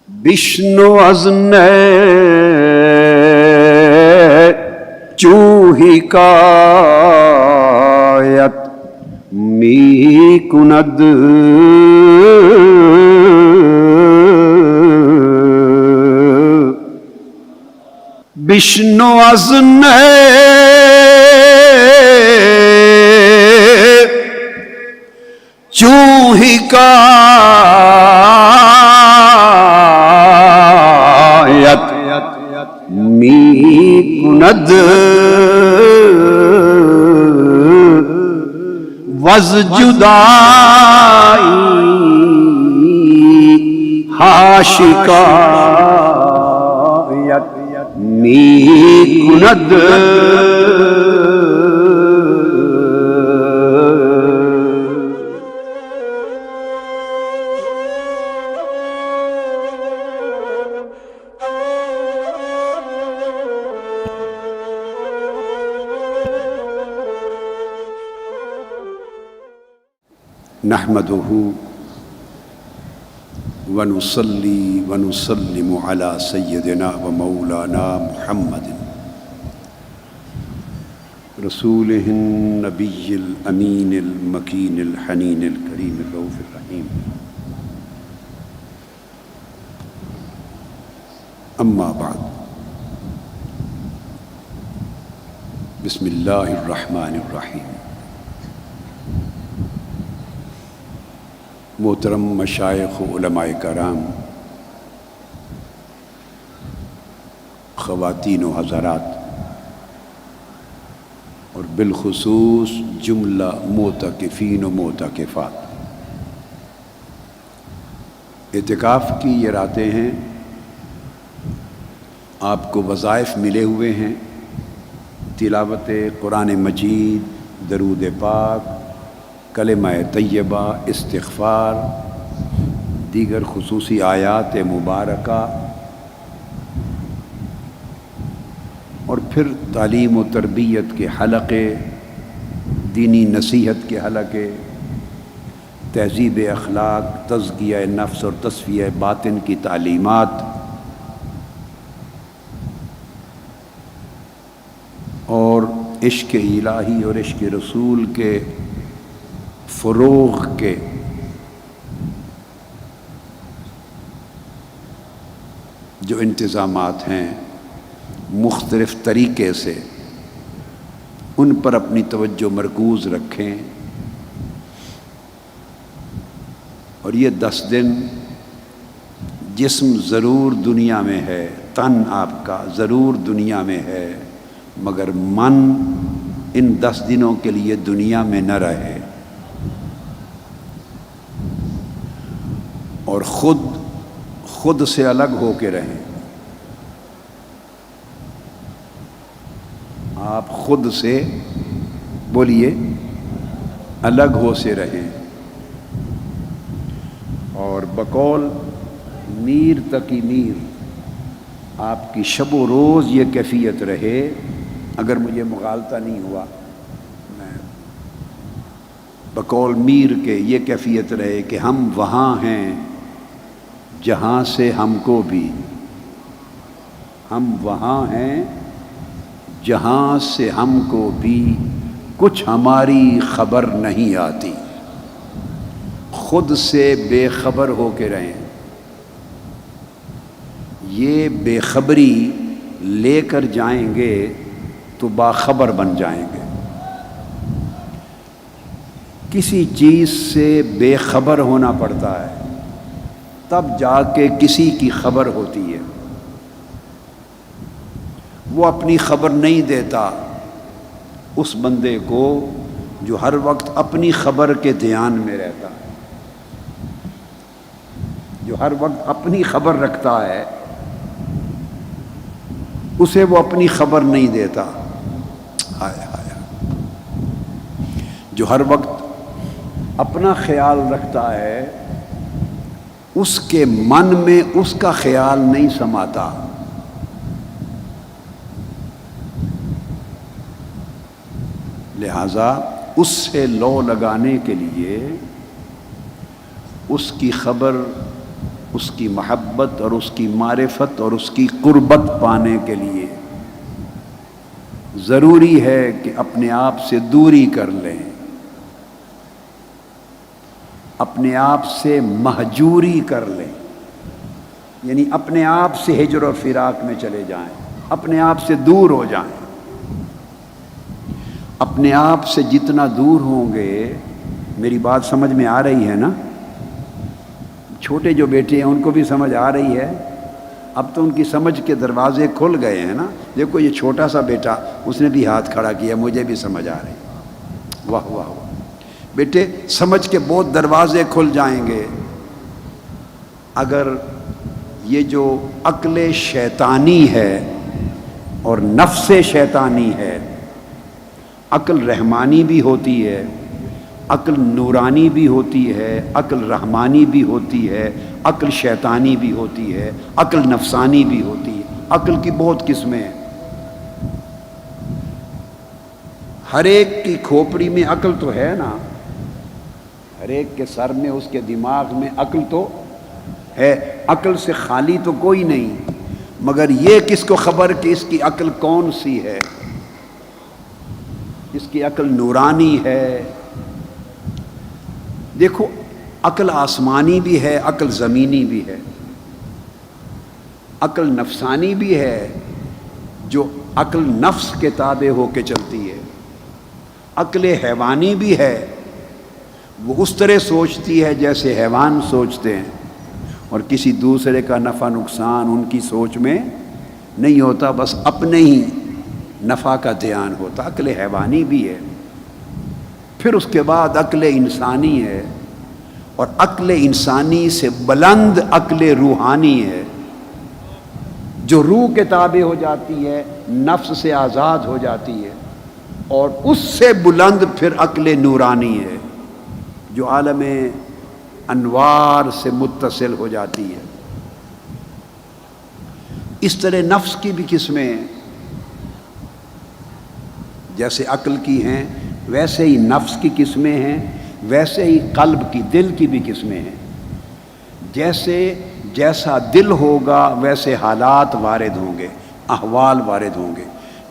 بشنو از چوہی کایت می کند بشنو از چوہی کایت می کند وز جدائی حاشکایت می کند نحمده ونصلي ونسلم على سيدنا ومولانا محمد رسوله النبي الأمين المكين الحنين الكريم الرؤوف الرحيم أما بعد بسم الله الرحمن الرحيم محترم مشائخ و علماء کرام، خواتین و حضرات، اور بالخصوص جملہ معتکفین و معتکفات، اعتکاف کی یہ راتیں ہیں، آپ کو وظائف ملے ہوئے ہیں، تلاوت قرآن مجید، درود پاک، کلمہ طیبہ، استغفار، دیگر خصوصی آیات مبارکہ، اور پھر تعلیم و تربیت کے حلقے، دینی نصیحت کے حلقے، تہذیب اخلاق، تزکیہ نفس اور تصفیہ باطن کی تعلیمات، اور عشق الہی اور عشق رسول کے فروغ کے جو انتظامات ہیں مختلف طریقے سے، ان پر اپنی توجہ مرکوز رکھیں، اور یہ 10 دن جسم ضرور دنیا میں ہے، تن آپ کا ضرور دنیا میں ہے، مگر من ان 10 دنوں کے لیے دنیا میں نہ رہے، اور خود سے الگ ہو کے رہیں۔ آپ خود سے بولیے الگ ہو سے رہیں، اور بقول میر تقی میر آپ کی شب و روز یہ کیفیت رہے، اگر مجھے مغالطہ نہیں ہوا، میں بقول میر کے یہ کیفیت رہے کہ ہم وہاں ہیں جہاں سے ہم کو بھی، ہم وہاں ہیں جہاں سے ہم کو بھی کچھ ہماری خبر نہیں آتی۔ خود سے بے خبر ہو کے رہیں، یہ بے خبری لے کر جائیں گے تو باخبر بن جائیں گے۔ کسی چیز سے بے خبر ہونا پڑتا ہے، تب جا کے کسی کی خبر ہوتی ہے۔ وہ اپنی خبر نہیں دیتا اس بندے کو جو ہر وقت اپنی خبر کے دھیان میں رہتا ہے، جو ہر وقت اپنی خبر رکھتا ہے، اسے وہ اپنی خبر نہیں دیتا۔ جو ہر وقت اپنا خیال رکھتا ہے، اس کے من میں اس کا خیال نہیں سماتا۔ لہذا اس سے لو لگانے کے لیے اس کی خبر، اس کی محبت اور اس کی معرفت اور اس کی قربت پانے کے لیے ضروری ہے کہ اپنے آپ سے دوری کر لیں، اپنے آپ سے مہجوری کر لیں، یعنی اپنے آپ سے ہجر و فراق میں چلے جائیں، اپنے آپ سے دور ہو جائیں۔ اپنے آپ سے جتنا دور ہوں گے، میری بات سمجھ میں آ رہی ہے نا؟ چھوٹے جو بیٹے ہیں ان کو بھی سمجھ آ رہی ہے؟ اب تو ان کی سمجھ کے دروازے کھل گئے ہیں نا۔ دیکھو یہ چھوٹا سا بیٹا، اس نے بھی ہاتھ کھڑا کیا، مجھے بھی سمجھ آ رہی۔ واہ واہ واہ، بیٹے سمجھ کے بہت دروازے کھل جائیں گے اگر یہ جو عقل شیطانی ہے اور نفس شیطانی ہے، عقل رحمانی بھی ہوتی ہے، عقل نورانی بھی ہوتی ہے، عقل رحمانی بھی ہوتی ہے، عقل شیطانی بھی ہوتی ہے، عقل نفسانی بھی ہوتی ہے۔ عقل کی بہت قسمیں ہیں، ہر ایک کی کھوپڑی میں عقل تو ہے نا، ہر ایک کے سر میں، اس کے دماغ میں عقل تو ہے، عقل سے خالی تو کوئی نہیں، مگر یہ کس کو خبر کہ اس کی عقل کون سی ہے؟ اس کی عقل نورانی ہے۔ دیکھو عقل آسمانی بھی ہے، عقل زمینی بھی ہے، عقل نفسانی بھی ہے جو عقل نفس کے تابع ہو کے چلتی ہے، عقل حیوانی بھی ہے، وہ اس طرح سوچتی ہے جیسے حیوان سوچتے ہیں، اور کسی دوسرے کا نفع نقصان ان کی سوچ میں نہیں ہوتا، بس اپنے ہی نفع کا دھیان ہوتا۔ عقل حیوانی بھی ہے۔ پھر اس کے بعد عقل انسانی ہے، اور عقل انسانی سے بلند عقل روحانی ہے، جو روح کے تابع ہو جاتی ہے، نفس سے آزاد ہو جاتی ہے، اور اس سے بلند پھر عقل نورانی ہے جو عالم انوار سے متصل ہو جاتی ہے۔ اس طرح نفس کی بھی قسمیں جیسے عقل کی ہیں، ویسے ہی نفس کی قسمیں ہیں، ویسے ہی قلب کی، دل کی بھی قسمیں ہیں۔ جیسا دل ہوگا ویسے حالات وارد ہوں گے، احوال وارد ہوں گے،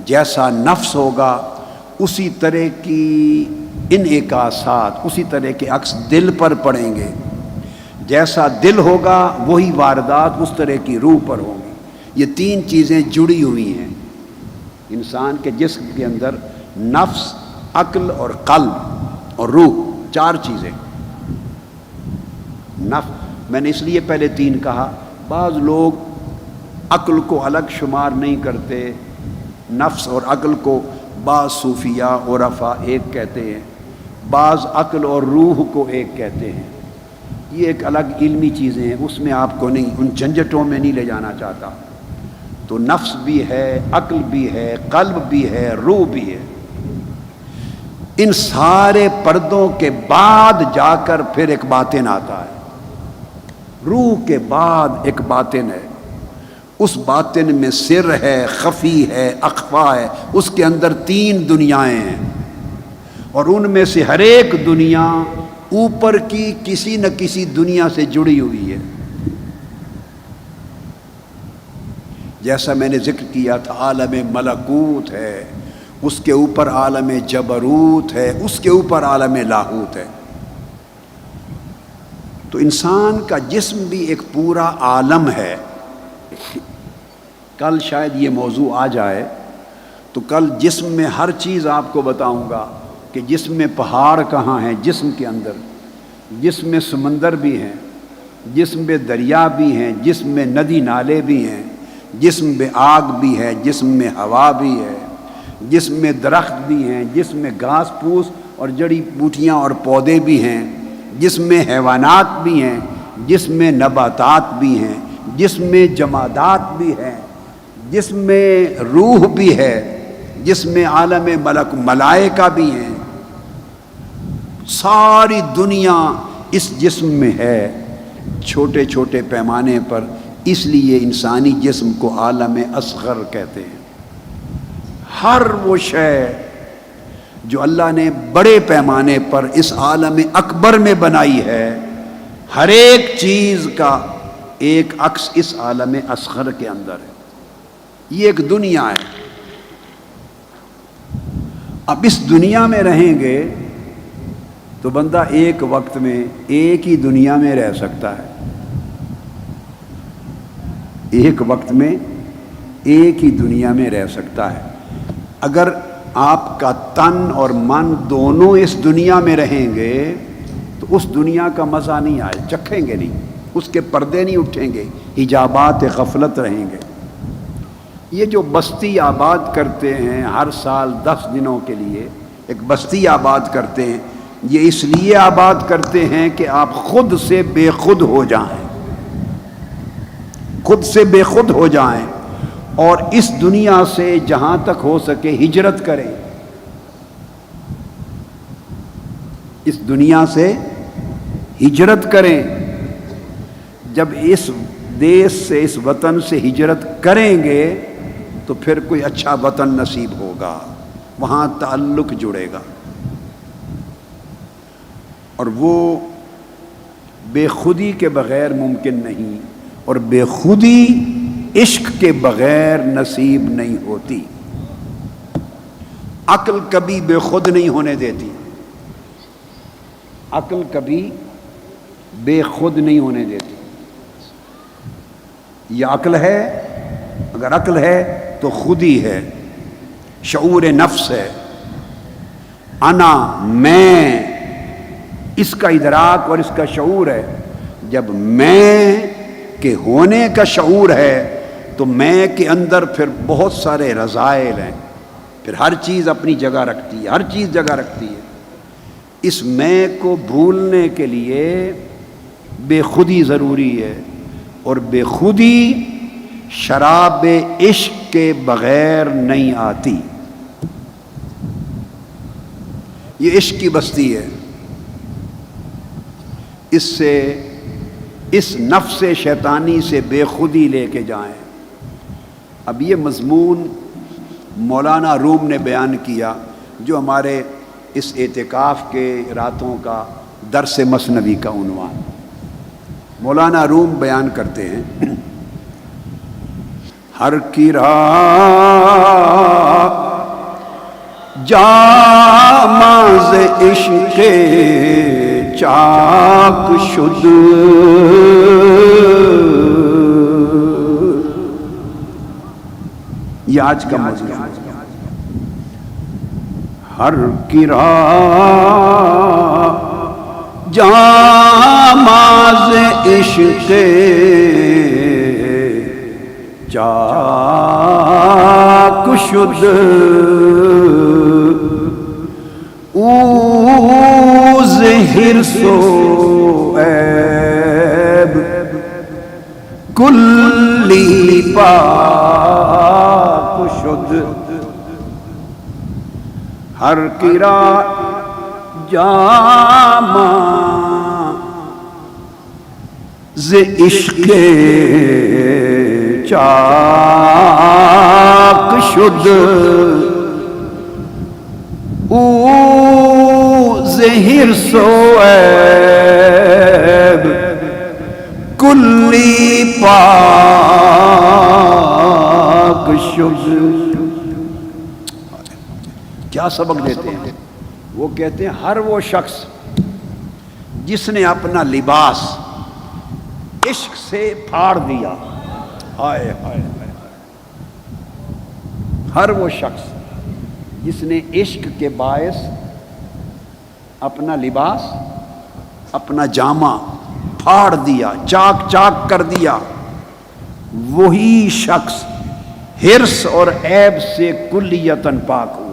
جیسا نفس ہوگا اسی طرح کی انعکاسات، اسی طرح کے عکس دل پر پڑیں گے، جیسا دل ہوگا وہی واردات اس طرح کی روح پر ہوں گی۔ یہ تین چیزیں جڑی ہوئی ہیں انسان کے جسم کے اندر، نفس، عقل اور قلب اور روح، چار چیزیں۔ میں نے اس لیے پہلے تین کہا، بعض لوگ عقل کو الگ شمار نہیں کرتے، نفس اور عقل کو بعض صوفیہ عرفاء ایک کہتے ہیں، بعض عقل اور روح کو ایک کہتے ہیں۔ یہ ایک الگ علمی چیزیں ہیں، اس میں آپ کو نہیں، ان جھنجھٹوں میں نہیں لے جانا چاہتا۔ تو نفس بھی ہے، عقل بھی ہے، قلب بھی ہے، روح بھی ہے۔ ان سارے پردوں کے بعد جا کر پھر ایک باطن آتا ہے، روح کے بعد ایک باطن ہے، اس باطن میں سر ہے، خفی ہے، اخفا ہے، اس کے اندر تین دنیایں ہیں، اور ان میں سے ہر ایک دنیا اوپر کی کسی نہ کسی دنیا سے جڑی ہوئی ہے۔ جیسا میں نے ذکر کیا تھا، عالم ملکوت ہے، اس کے اوپر عالم جبروت ہے، اس کے اوپر عالم لاہوت ہے۔ تو انسان کا جسم بھی ایک پورا عالم ہے۔ کل شاید یہ موضوع آ جائے تو کل جسم میں ہر چیز آپ کو بتاؤں گا کہ جسم میں پہاڑ کہاں ہیں، جسم کے اندر، جسم میں سمندر بھی ہیں، جسم میں دریا بھی ہیں، جسم میں ندی نالے بھی ہیں، جسم میں آگ بھی ہے، جسم میں ہوا بھی ہے، جسم میں درخت بھی ہیں، جسم میں گھاس پھوس اور جڑی بوٹیاں اور پودے بھی ہیں، جسم میں حیوانات بھی ہیں، جسم میں نباتات بھی ہیں، جسم میں جمادات بھی ہیں، جسم میں روح بھی ہے، جسم میں عالم ملک ملائکہ بھی ہیں۔ ساری دنیا اس جسم میں ہے، چھوٹے چھوٹے پیمانے پر، اس لیے انسانی جسم کو عالم اصغر کہتے ہیں۔ ہر وہ شے جو اللہ نے بڑے پیمانے پر اس عالم اکبر میں بنائی ہے، ہر ایک چیز کا ایک عکس اس عالم اصغر کے اندر ہے. یہ ایک دنیا ہے. اب اس دنیا میں رہیں گے تو بندہ ایک وقت میں ایک ہی دنیا میں رہ سکتا ہے. ایک وقت میں ایک ہی دنیا میں رہ سکتا ہے. اگر آپ کا تن اور من دونوں اس دنیا میں رہیں گے تو اس دنیا کا مزہ نہیں آئے، چکھیں گے نہیں، اس کے پردے نہیں اٹھیں گے، حجابات غفلت رہیں گے. یہ جو بستی آباد کرتے ہیں ہر سال 10 دنوں کے لیے ایک بستی آباد کرتے ہیں، یہ اس لیے آباد کرتے ہیں کہ آپ خود سے بے خود ہو جائیں، خود سے بے خود ہو جائیں اور اس دنیا سے جہاں تک ہو سکے ہجرت کریں. اس دنیا سے ہجرت کریں. جب اس دیش سے، اس وطن سے ہجرت کریں گے تو پھر کوئی اچھا وطن نصیب ہوگا، وہاں تعلق جڑے گا. اور وہ بے خودی کے بغیر ممکن نہیں، اور بے خودی عشق کے بغیر نصیب نہیں ہوتی. عقل کبھی بے خود نہیں ہونے دیتی، عقل کبھی بے خود نہیں ہونے دیتی. یہ عقل ہے، اگر عقل ہے تو خودی ہے، شعور نفس ہے، انا، میں، اس کا ادراک اور اس کا شعور ہے. جب میں کے ہونے کا شعور ہے تو میں کے اندر پھر بہت سارے رذائل ہیں، پھر ہر چیز اپنی جگہ رکھتی ہے، ہر چیز جگہ رکھتی ہے. اس میں کو بھولنے کے لیے بے خودی ضروری ہے، اور بے خودی شراب عشق کے بغیر نہیں آتی. یہ عشق کی بستی ہے. اس سے، اس نفس شیطانی سے بے خودی لے کے جائیں. اب یہ مضمون مولانا روم نے بیان کیا جو ہمارے اس اعتکاف کے راتوں کا درس مثنوی کا عنوان. مولانا روم بیان کرتے ہیں، ہر کی راہ جاماز عشق چاک شد، یہ آج کا موضوع ہے. ہر کی راہ جاماز عشق چاک شد، او زہر سو عیب کلی پاک شد. ہر کی راہ جامہ ز عشق چاک شد، او زہر سو عیب کلی پاک شد. کیا سبق دیتے ہیں؟ وہ کہتے ہیں ہر وہ شخص جس نے اپنا لباس عشق سے پھاڑ دیا، ہائے ہائے ہائے، ہر وہ شخص جس نے عشق کے باعث اپنا لباس، اپنا جامہ پھاڑ دیا، چاک چاک کر دیا، وہی شخص حرص اور عیب سے کلیتاً پاک ہوا.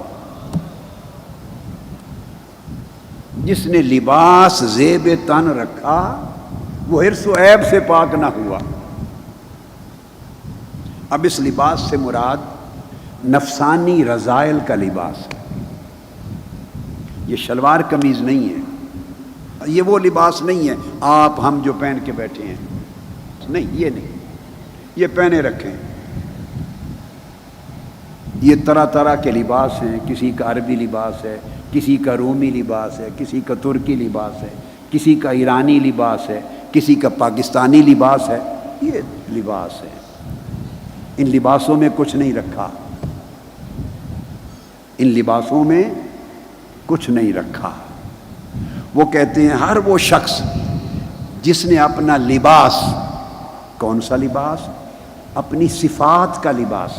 جس نے لباس زیب تن رکھا وہ حرص و عیب سے پاک نہ ہوا. اب اس لباس سے مراد نفسانی رذائل کا لباس ہے. یہ شلوار قمیض نہیں ہے، یہ وہ لباس نہیں ہے آپ ہم جو پہن کے بیٹھے ہیں، نہیں، یہ نہیں، یہ پہنے رکھیں. یہ طرح طرح کے لباس ہیں، کسی کا عربی لباس ہے، کسی کا رومی لباس ہے، کسی کا ترکی لباس ہے، کسی کا ایرانی لباس ہے، کسی کا پاکستانی لباس ہے. یہ لباس ہے، ان لباسوں میں کچھ نہیں رکھا، ان لباسوں میں کچھ نہیں رکھا۔ وہ کہتے ہیں ہر وہ شخص جس نے اپنا لباس، کون سا لباس؟ اپنی صفات کا لباس،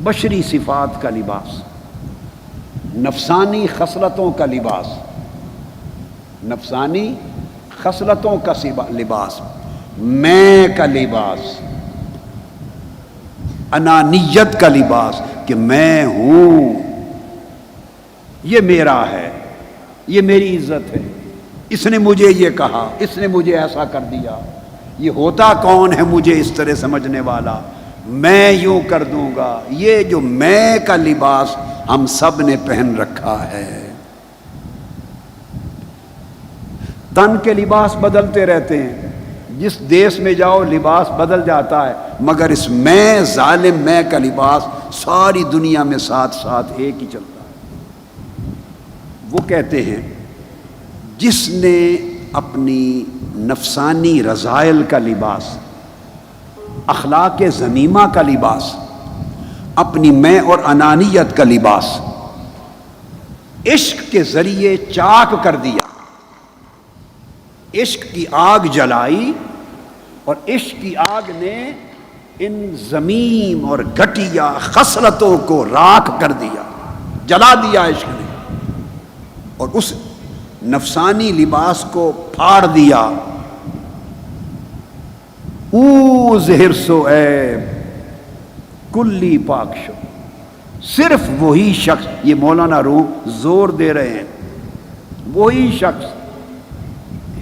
بشری صفات کا لباس، نفسانی خصلتوں کا لباس، نفسانی خصلتوں کا لباس، میں کا لباس، انانیت کا لباس کہ میں ہوں، یہ میرا ہے، یہ میری عزت ہے، اس نے مجھے یہ کہا، اس نے مجھے ایسا کر دیا، یہ ہوتا کون ہے مجھے اس طرح سمجھنے والا، میں یوں کر دوں گا۔ یہ جو میں کا لباس ہم سب نے پہن رکھا ہے۔ تن کے لباس بدلتے رہتے ہیں، جس دیس میں جاؤ لباس بدل جاتا ہے، مگر اس میں ظالم میں کا لباس ساری دنیا میں ساتھ ساتھ ایک ہی چلتا ہے۔ وہ کہتے ہیں جس نے اپنی نفسانی رذائل کا لباس، اخلاق ذمیمہ کا لباس، اپنی میں اور انانیت کا لباس عشق کے ذریعے چاک کر دیا، عشق کی آگ جلائی، اور عشق کی آگ نے ان ذمیم اور گھٹیا خصلتوں کو راکھ کر دیا، جلا دیا عشق نے، اور اس نفسانی لباس کو پھاڑ دیا۔ اوز حرص و عیب کلی پاک شو، صرف وہی شخص، یہ مولانا روم زور دے رہے ہیں، وہی شخص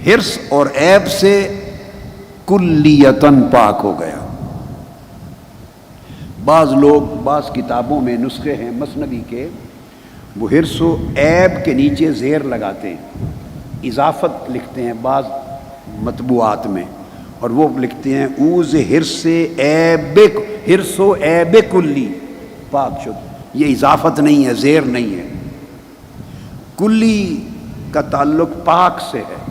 حرص اور عیب سے کلیتاً پاک ہو گیا۔ بعض لوگ، بعض کتابوں میں نسخے ہیں مثنوی کے، وہ حرص و عیب کے نیچے زیر لگاتے ہیں، اضافت لکھتے ہیں بعض مطبوعات میں، اور وہ لکھتے ہیں اوز حرص عیب، حرص و عیب کلی پاک شد۔ یہ اضافت نہیں ہے، زیر نہیں ہے، کلی کا تعلق پاک سے ہے،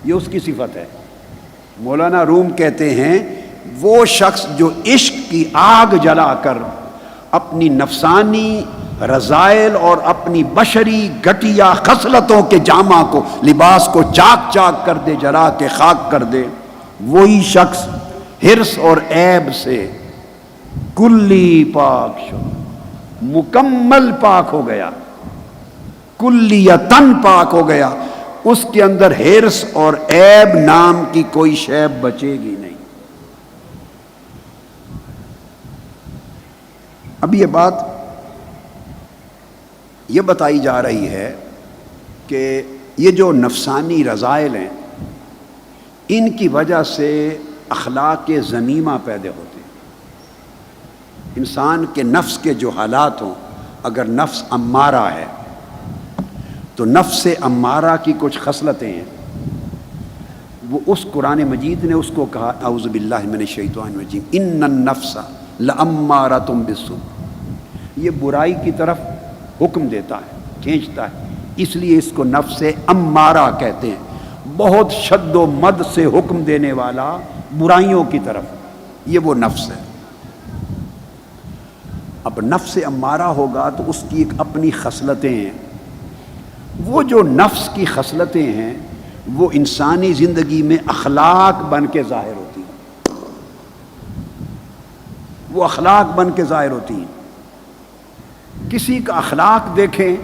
یہ اس کی صفت ہے۔ مولانا روم کہتے ہیں وہ شخص جو عشق کی آگ جلا کر اپنی نفسانی رذائل اور اپنی بشری گھٹیا خصلتوں کے جامہ کو، لباس کو چاک چاک کر دے، جلا کے خاک کر دے، وہی شخص حرص اور عیب سے کلی پاک شد، مکمل پاک ہو گیا، کلیتاً پاک ہو گیا، اس کے اندر حرص اور عیب نام کی کوئی شے بچے گی نہیں۔ اب یہ بات یہ بتائی جا رہی ہے کہ یہ جو نفسانی رذائل ہیں، ان کی وجہ سے اخلاق ذمیمہ پیدا ہوتے ہیں۔ انسان کے نفس کے جو حالات ہوں، اگر نفس امارہ ہے تو نفس امارہ کی کچھ خصلتیں ہیں، وہ اس قرآن مجید نے اس کو کہا، اعوذ باللہ من الشیطان الرجیم، ان النفس لامارۃ بالسوء، یہ برائی کی طرف حکم دیتا ہے، کھینچتا ہے، اس لیے اس کو نفس امارہ کہتے ہیں، بہت شد و مد سے حکم دینے والا برائیوں کی طرف، یہ وہ نفس ہے۔ اب نفس امارہ ہوگا تو اس کی ایک اپنی خصلتیں ہیں، وہ جو نفس کی خصلتیں ہیں وہ انسانی زندگی میں اخلاق بن کے ظاہر ہوتی ہیں، وہ اخلاق بن کے ظاہر ہوتی ہیں۔ کسی کا اخلاق دیکھیں،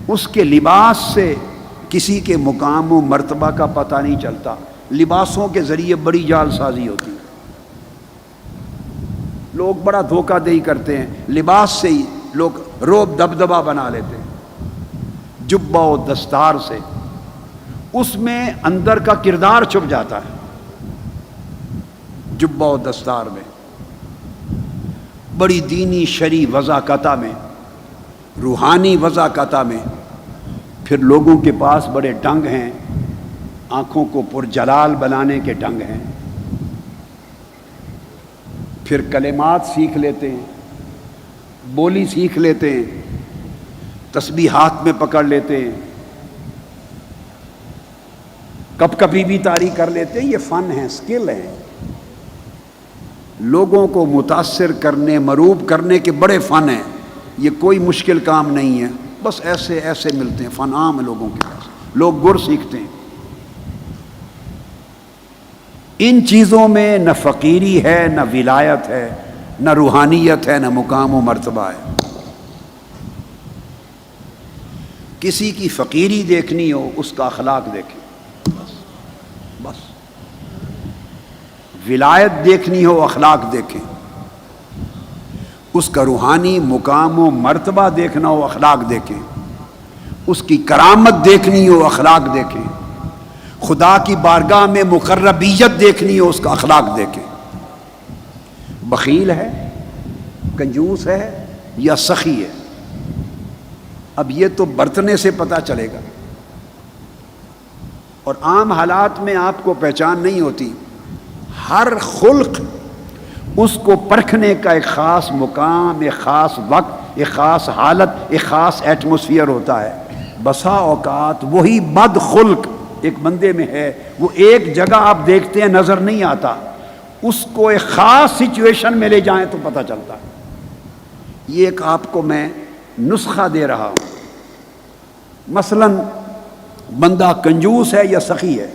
اس کے لباس سے کسی کے مقام و مرتبہ کا پتہ نہیں چلتا، لباسوں کے ذریعے بڑی جال سازی ہوتی ہے، لوگ بڑا دھوکہ دہی کرتے ہیں، لباس سے ہی لوگ روب دبدبہ بنا لیتے ہیں، جبہ و دستار سے، اس میں اندر کا کردار چھپ جاتا ہے، جبہ و دستار میں، بڑی دینی شرعی وضاقتہ میں، روحانی وضاقتہ میں، پھر لوگوں کے پاس بڑے ڈنگ ہیں، آنکھوں کو پرجلال بنانے کے ڈنگ ہیں، پھر کلمات سیکھ لیتے ہیں، بولی سیکھ لیتے ہیں، تسبیح ہاتھ میں پکڑ لیتے ہیں، کب کبھی بھی طاری کر لیتے ہیں، یہ فن ہے، سکل ہیں، لوگوں کو متاثر کرنے، مروب کرنے کے بڑے فن ہیں، یہ کوئی مشکل کام نہیں ہے، بس ایسے ایسے ملتے ہیں، فن عام ہے لوگوں کے پاس، لوگ گر سیکھتے ہیں۔ ان چیزوں میں نہ فقیری ہے، نہ ولایت ہے، نہ روحانیت ہے، نہ مقام و مرتبہ ہے۔ کسی کی فقیری دیکھنی ہو، اس کا اخلاق دیکھیں، بس ولایت دیکھنی ہو، اخلاق دیکھیں، اس کا روحانی مقام و مرتبہ دیکھنا ہو، اخلاق دیکھیں، اس کی کرامت دیکھنی ہو، اخلاق دیکھیں، خدا کی بارگاہ میں مقربیت دیکھنی ہو، اس کا اخلاق دیکھیں۔ بخیل ہے، کنجوس ہے یا سخی ہے، اب یہ تو برتنے سے پتہ چلے گا، اور عام حالات میں آپ کو پہچان نہیں ہوتی۔ ہر خلق اس کو پرکھنے کا ایک خاص مقام، ایک خاص وقت، ایک خاص حالت، ایک خاص ایٹماسفیئر ہوتا ہے۔ بسا اوقات وہی بد خلق ایک بندے میں ہے، وہ ایک جگہ آپ دیکھتے ہیں نظر نہیں آتا، اس کو ایک خاص سچویشن میں لے جائیں تو پتہ چلتا ہے۔ یہ ایک آپ کو میں نسخہ دے رہا ہوں۔ مثلا بندہ کنجوس ہے یا سخی ہے،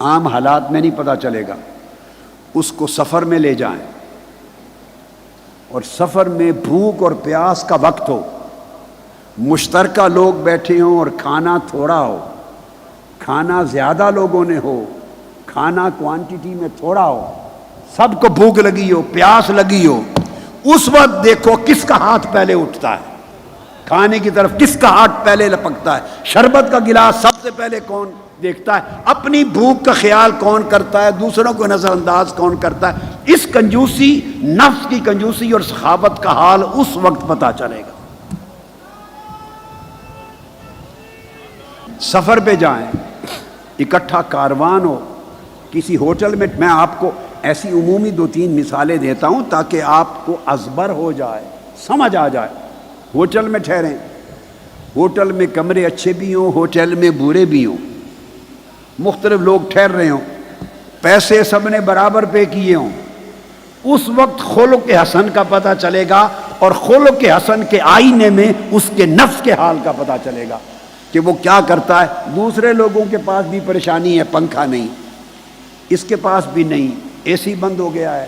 عام حالات میں نہیں پتہ چلے گا، اس کو سفر میں لے جائیں، اور سفر میں بھوک اور پیاس کا وقت ہو، مشترکہ لوگ بیٹھے ہوں اور کھانا تھوڑا ہو، کھانا زیادہ لوگوں نے ہو، کھانا کوانٹٹی میں تھوڑا ہو، سب کو بھوک لگی ہو، پیاس لگی ہو، اس وقت دیکھو کس کا ہاتھ پہلے اٹھتا ہے، کھانے کی طرف کس کا ہاتھ پہلے لپکتا ہے، شربت کا گلاس سب سے پہلے کون دیکھتا ہے، اپنی بھوک کا خیال کون کرتا ہے، دوسروں کو نظر انداز کون کرتا ہے۔ اس کنجوسی، نفس کی کنجوسی اور سخاوت کا حال اس وقت پتہ چلے گا۔ سفر پہ جائیں، اکٹھا کاروان ہو، کسی ہوٹل میں، میں آپ کو ایسی عمومی 2-3 مثالیں دیتا ہوں تاکہ آپ کو ازبر ہو جائے، سمجھ آ جائے۔ ہوٹل میں ٹھہریں، ہوٹل میں کمرے اچھے بھی ہوں، ہوٹل میں برے بھی ہوں، مختلف لوگ ٹھہر رہے ہوں، پیسے سب نے برابر پے کیے ہوں، اس وقت خلق حسن کا پتہ چلے گا، اور خلق حسن کے آئینے میں اس کے نفس کے حال کا پتہ چلے گا کہ وہ کیا کرتا ہے۔ دوسرے لوگوں کے پاس بھی پریشانی ہے، پنکھا نہیں، اس کے پاس بھی نہیں، اے سی بند ہو گیا ہے،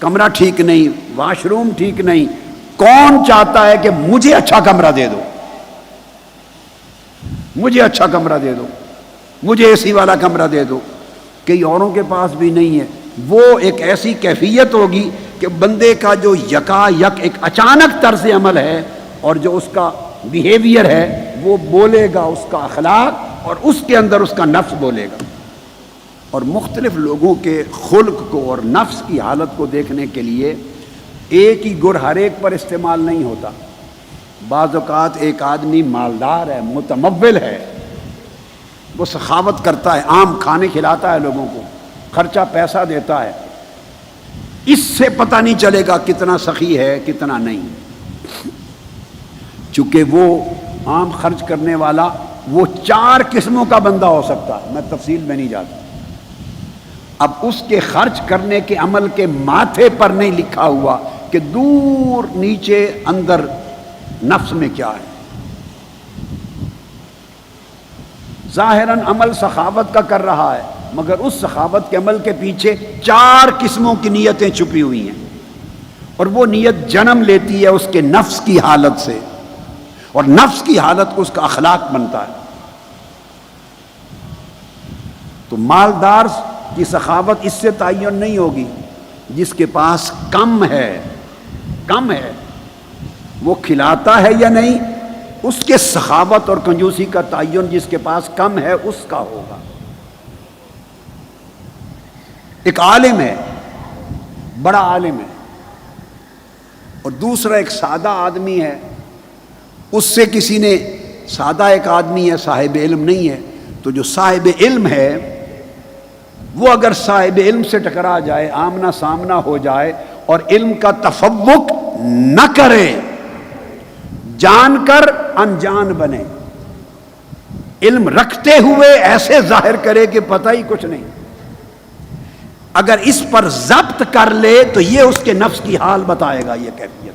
کمرہ ٹھیک نہیں، واش روم ٹھیک نہیں، کون چاہتا ہے کہ مجھے اچھا کمرہ دے دو، مجھے اچھا کمرہ دے دو، مجھے اے سی والا کمرہ دے دو؟ کئی اوروں کے پاس بھی نہیں ہے۔ وہ ایک ایسی کیفیت ہوگی کہ بندے کا جو یکا یک ایک اچانک طرز عمل ہے، اور جو اس کا بیہیویئر ہے، وہ بولے گا اس کا اخلاق، اور اس کے اندر اس کا نفس بولے گا۔ اور مختلف لوگوں کے خلق کو اور نفس کی حالت کو دیکھنے کے لیے ایک ہی گر ہر ایک پر استعمال نہیں ہوتا۔ بعض اوقات ایک آدمی مالدار ہے، متمول ہے، وہ سخاوت کرتا ہے، عام کھانے کھلاتا ہے لوگوں کو، خرچہ پیسہ دیتا ہے، اس سے پتہ نہیں چلے گا کتنا سخی ہے کتنا نہیں، چونکہ وہ عام خرچ کرنے والا وہ 4 قسموں کا بندہ ہو سکتا ہے، میں تفصیل میں نہیں جاتا۔ اب اس کے خرچ کرنے کے عمل کے ماتھے پر نہیں لکھا ہوا کہ دور نیچے اندر نفس میں کیا ہے۔ ظاہراً عمل سخاوت کا کر رہا ہے، مگر اس سخاوت کے عمل کے پیچھے 4 قسموں کی نیتیں چھپی ہوئی ہیں، اور وہ نیت جنم لیتی ہے اس کے نفس کی حالت سے، اور نفس کی حالت اس کا اخلاق بنتا ہے۔ تو مالدار کی سخاوت اس سے تعین نہیں ہوگی، جس کے پاس کم ہے وہ کھلاتا ہے یا نہیں، اس کے سخاوت اور کنجوسی کا تعین جس کے پاس کم ہے اس کا ہوگا۔ ایک عالم ہے، بڑا عالم ہے، اور دوسرا ایک سادہ آدمی ہے، اس سے کسی نے، سادہ ایک آدمی ہے، صاحب علم نہیں ہے، تو جو صاحب علم ہے وہ اگر صاحب علم سے ٹکرا جائے، آمنا سامنا ہو جائے، اور علم کا تفوق نہ کرے، جان کر انجان بنے، علم رکھتے ہوئے ایسے ظاہر کرے کہ پتہ ہی کچھ نہیں. اگر اس پر ضبط کر لے تو یہ اس کے نفس کی حال بتائے گا یہ کیفیت,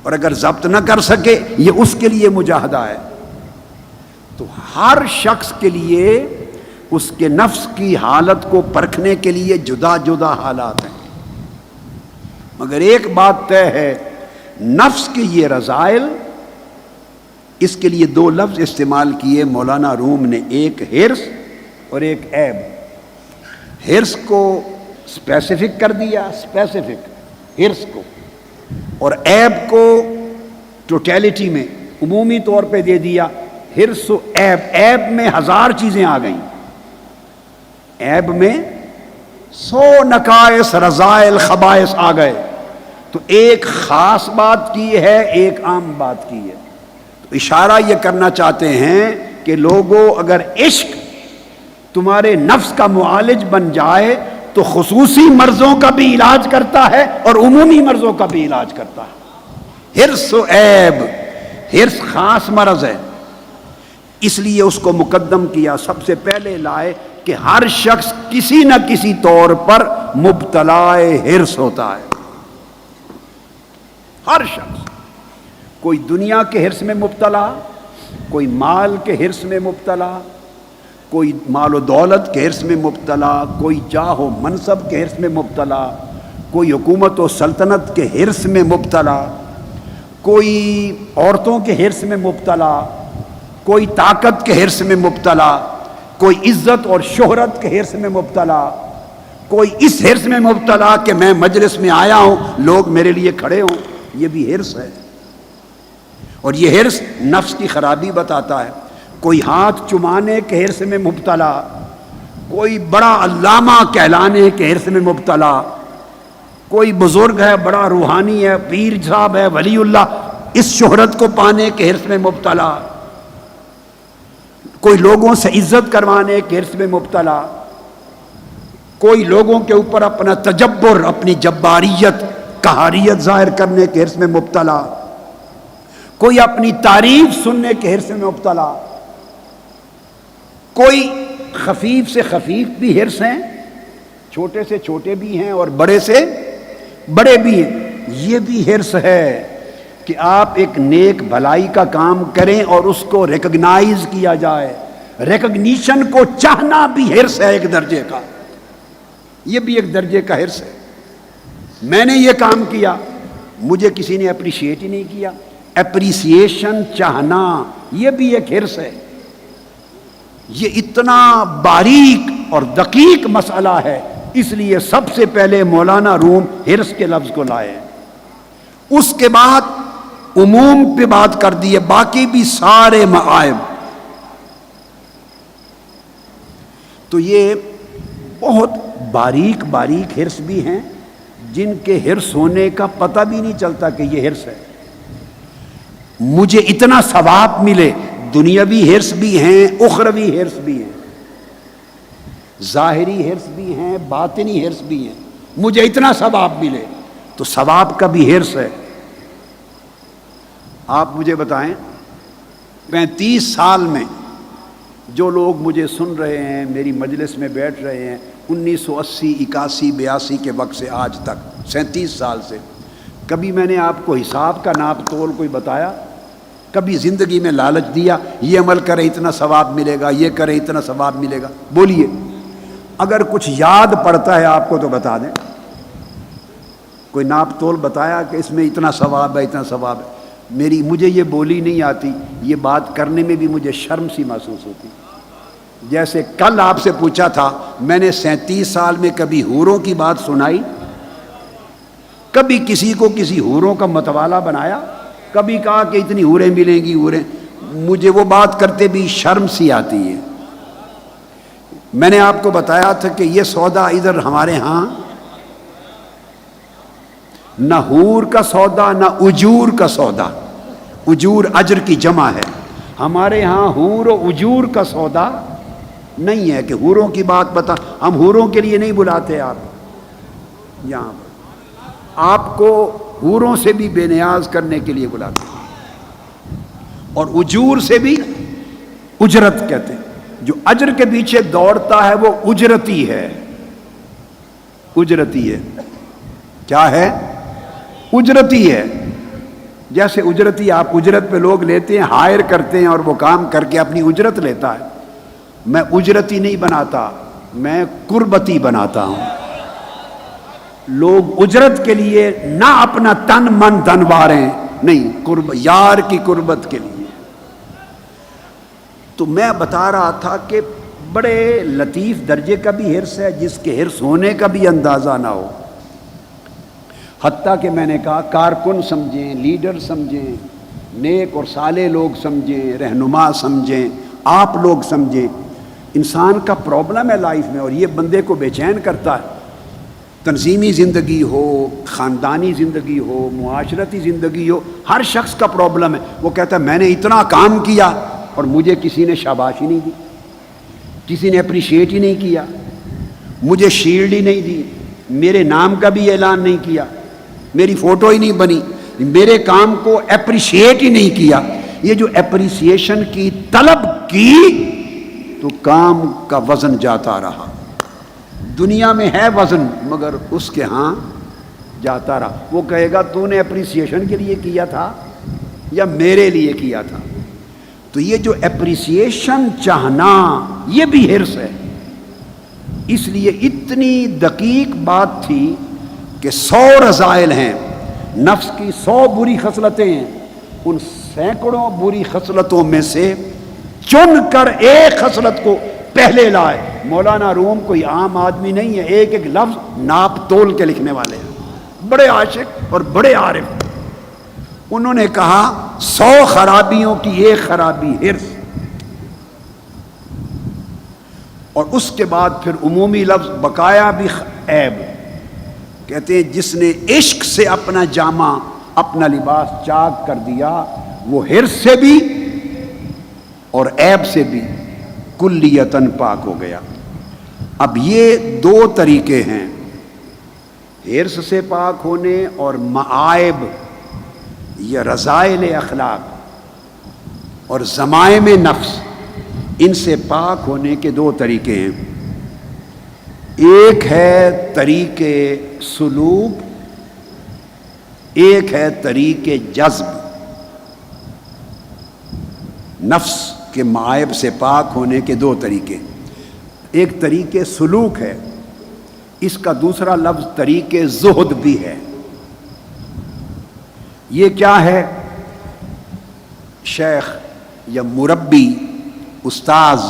اور اگر ضبط نہ کر سکے یہ اس کے لیے مجاہدہ ہے. تو ہر شخص کے لیے اس کے نفس کی حالت کو پرکھنے کے لیے جدا جدا حالات ہیں, مگر ایک بات طے ہے, نفس کے یہ رذائل, اس کے لیے دو لفظ استعمال کیے مولانا روم نے, ایک حرص اور ایک عیب. حرص کو اسپیسیفک کر دیا, اسپیسیفک حرص کو, اور عیب کو ٹوٹیلٹی میں عمومی طور پہ دے دیا. حرص و عیب, عیب میں 1000 چیزیں آ گئیں, عیب میں 100 نقائص رذائل خبائث آ گئے. تو ایک خاص بات کی ہے, ایک عام بات کی ہے. تو اشارہ یہ کرنا چاہتے ہیں کہ لوگوں, اگر عشق تمہارے نفس کا معالج بن جائے تو خصوصی مرضوں کا بھی علاج کرتا ہے اور عمومی مرضوں کا بھی علاج کرتا ہے. حرص و عیب, حرص خاص مرض ہے, اس لیے اس کو مقدم کیا, سب سے پہلے لائے کہ ہر شخص کسی نہ کسی طور پر مبتلا حرص ہوتا ہے. ہر شخص, کوئی دنیا کے حرص میں مبتلا, کوئی مال کے حرص میں مبتلا, کوئی مال و دولت کے حرص میں مبتلا, کوئی جاہ و منصب کے حرص میں مبتلا, کوئی حکومت و سلطنت کے حرص میں مبتلا, کوئی عورتوں کے حرص میں مبتلا, کوئی طاقت کے حرص میں مبتلا, کوئی عزت اور شہرت کے حرص میں مبتلا, کوئی اس حرص میں مبتلا کہ میں مجلس میں آیا ہوں لوگ میرے لیے کھڑے ہوں. یہ بھی حرص ہے, اور یہ حرص نفس کی خرابی بتاتا ہے. کوئی ہاتھ چمانے کے حرص میں مبتلا, کوئی بڑا علامہ کہلانے کے حرص میں مبتلا, کوئی بزرگ ہے, بڑا روحانی ہے, پیر صاحب ہے, ولی اللہ, اس شہرت کو پانے کے حرص میں مبتلا, کوئی لوگوں سے عزت کروانے کے حرص میں مبتلا, کوئی لوگوں کے اوپر اپنا تجبر, اپنی جباریت, قہاریت ظاہر کرنے کے حرص میں مبتلا, کوئی اپنی تعریف سننے کے حرص میں مبتلا, کوئی خفیف سے خفیف بھی حرص ہیں, چھوٹے سے چھوٹے بھی ہیں اور بڑے سے بڑے بھی ہیں. یہ بھی حرص ہے کہ آپ ایک نیک بھلائی کا کام کریں اور اس کو ریکگنائز کیا جائے. ریکگنیشن کو چاہنا بھی حرص ہے ایک درجے کا, یہ بھی ایک درجے کا حرص ہے. میں نے یہ کام کیا, مجھے کسی نے اپریشیٹ ہی نہیں کیا, اپریسیشن چاہنا یہ بھی ایک حرص ہے. یہ اتنا باریک اور دقیق مسئلہ ہے, اس لیے سب سے پہلے مولانا روم حرص کے لفظ کو لائے, اس کے بعد عموم پہ بات کر دیے, باقی بھی سارے معائب. تو یہ بہت باریک باریک حرص بھی ہیں جن کے حرص ہونے کا پتہ بھی نہیں چلتا کہ یہ حرص ہے. مجھے اتنا ثواب ملے, دنیاوی حرص بھی ہیں, اخروی حرص بھی ہیں, ظاہری حرص بھی ہیں, باطنی حرص بھی ہیں. مجھے اتنا ثواب ملے تو ثواب کا بھی حرص ہے. آپ مجھے بتائیں 35 سال میں جو لوگ مجھے سن رہے ہیں, میری مجلس میں بیٹھ رہے ہیں, 1980 81 82 کے وقت سے آج تک 37 سال سے, کبھی میں نے آپ کو حساب کا ناپ تول کوئی بتایا؟ کبھی زندگی میں لالچ دیا یہ عمل کرے اتنا ثواب ملے گا, یہ کرے اتنا ثواب ملے گا؟ بولیے, اگر کچھ یاد پڑتا ہے آپ کو تو بتا دیں. کوئی ناپ تول بتایا کہ اس میں اتنا ثواب ہے, اتنا ثواب ہے؟ مجھے یہ بولی نہیں آتی, یہ بات کرنے میں بھی مجھے شرم سی محسوس ہوتی. جیسے کل آپ سے پوچھا تھا, میں نے 37 سال میں کبھی حوروں کی بات سنائی؟ کبھی کسی کو کسی حوروں کا متوالا بنایا؟ کبھی کہا کہ اتنی حوریں ملیں گی حوریں؟ مجھے وہ بات کرتے بھی شرم سی آتی ہے. میں نے آپ کو بتایا تھا کہ یہ سودا ادھر ہمارے ہاں نہ حور کا سودا نہ اجور کا سودا, اجور اجر کی جمع ہے, ہمارے ہاں حور و اجور کا سودا نہیں ہے کہ حوروں کی بات بتا. ہم حوروں کے لیے نہیں بلاتے آپ یہاں پر, آپ کو حوروں سے بھی بے نیاز کرنے کے لیے بلاتے ہیں, اور اجور سے بھی اجرت کہتے ہیں. جو اجر کے پیچھے دوڑتا ہے وہ اجرتی ہے. اجرتی ہے. کیا ہے؟ اجرتی ہے. جیسے اجرتی آپ اجرت پہ لوگ لیتے ہیں، ہائر کرتے ہیں اور وہ کام کر کے اپنی اجرت لیتا ہے. میں اجرتی نہیں بناتا، میں قربتی بناتا ہوں. لوگ اجرت کے لیے نہ اپنا تن من دھنواریں، نہیں، یار کی قربت کے لیے. تو میں بتا رہا تھا کہ بڑے لطیف درجے کا بھی حرص ہے جس کے حرص ہونے کا بھی اندازہ نہ ہو. حتیٰ کہ میں نے کہا کارکن سمجھیں، لیڈر سمجھیں، نیک اور صالح لوگ سمجھیں، رہنما سمجھیں، آپ لوگ سمجھیں، انسان کا پرابلم ہے لائف میں اور یہ بندے کو بے چین کرتا ہے. تنظیمی زندگی ہو، خاندانی زندگی ہو، معاشرتی زندگی ہو، ہر شخص کا پرابلم ہے. وہ کہتا ہے میں نے اتنا کام کیا اور مجھے کسی نے شاباشی نہیں دی، کسی نے اپریشیٹ ہی نہیں کیا، مجھے شیلڈ ہی نہیں دی، میرے نام کا بھی اعلان نہیں کیا، میری فوٹو ہی نہیں بنی، میرے کام کو اپریشیٹ ہی نہیں کیا. یہ جو اپریسیشن کی طلب کی تو کام کا وزن جاتا رہا. دنیا میں ہے وزن مگر اس کے ہاں جاتا رہا. وہ کہے گا تو نے اپریسیشن کے لیے کیا تھا یا میرے لیے کیا تھا. تو یہ جو اپریسیشن چاہنا یہ بھی حرص ہے. اس لیے اتنی دقیق بات تھی کہ 100 رذائل ہیں، نفس کی 100 بری خصلتیں ہیں، ان سینکڑوں بری خصلتوں میں سے چن کر ایک خصلت کو پہلے لائے. مولانا روم کوئی عام آدمی نہیں ہے، ایک ایک لفظ ناپ تول کے لکھنے والے ہیں، بڑے عاشق اور بڑے عارف. انہوں نے کہا 100 خرابیوں کی ایک خرابی حرص. اور اس کے بعد پھر عمومی لفظ بقایا بھی عیب. کہتے ہیں جس نے عشق سے اپنا جامہ اپنا لباس چاک کر دیا وہ حرص سے بھی اور عیب سے بھی کلیتاً پاک ہو گیا. اب یہ 2 طریقے ہیں، حرص سے پاک ہونے اور معائب یا رذائل اخلاق اور ضمائم نفس، ان سے پاک ہونے کے 2 طریقے ہیں. ایک ہے طریق سلوک، ایک ہے طریق جذب. نفس کے معائب سے پاک ہونے کے 2 طریقے. ایک طریق سلوک ہے، اس کا دوسرا لفظ طریق زہد بھی ہے. یہ کیا ہے؟ شیخ یا مربی، استاذ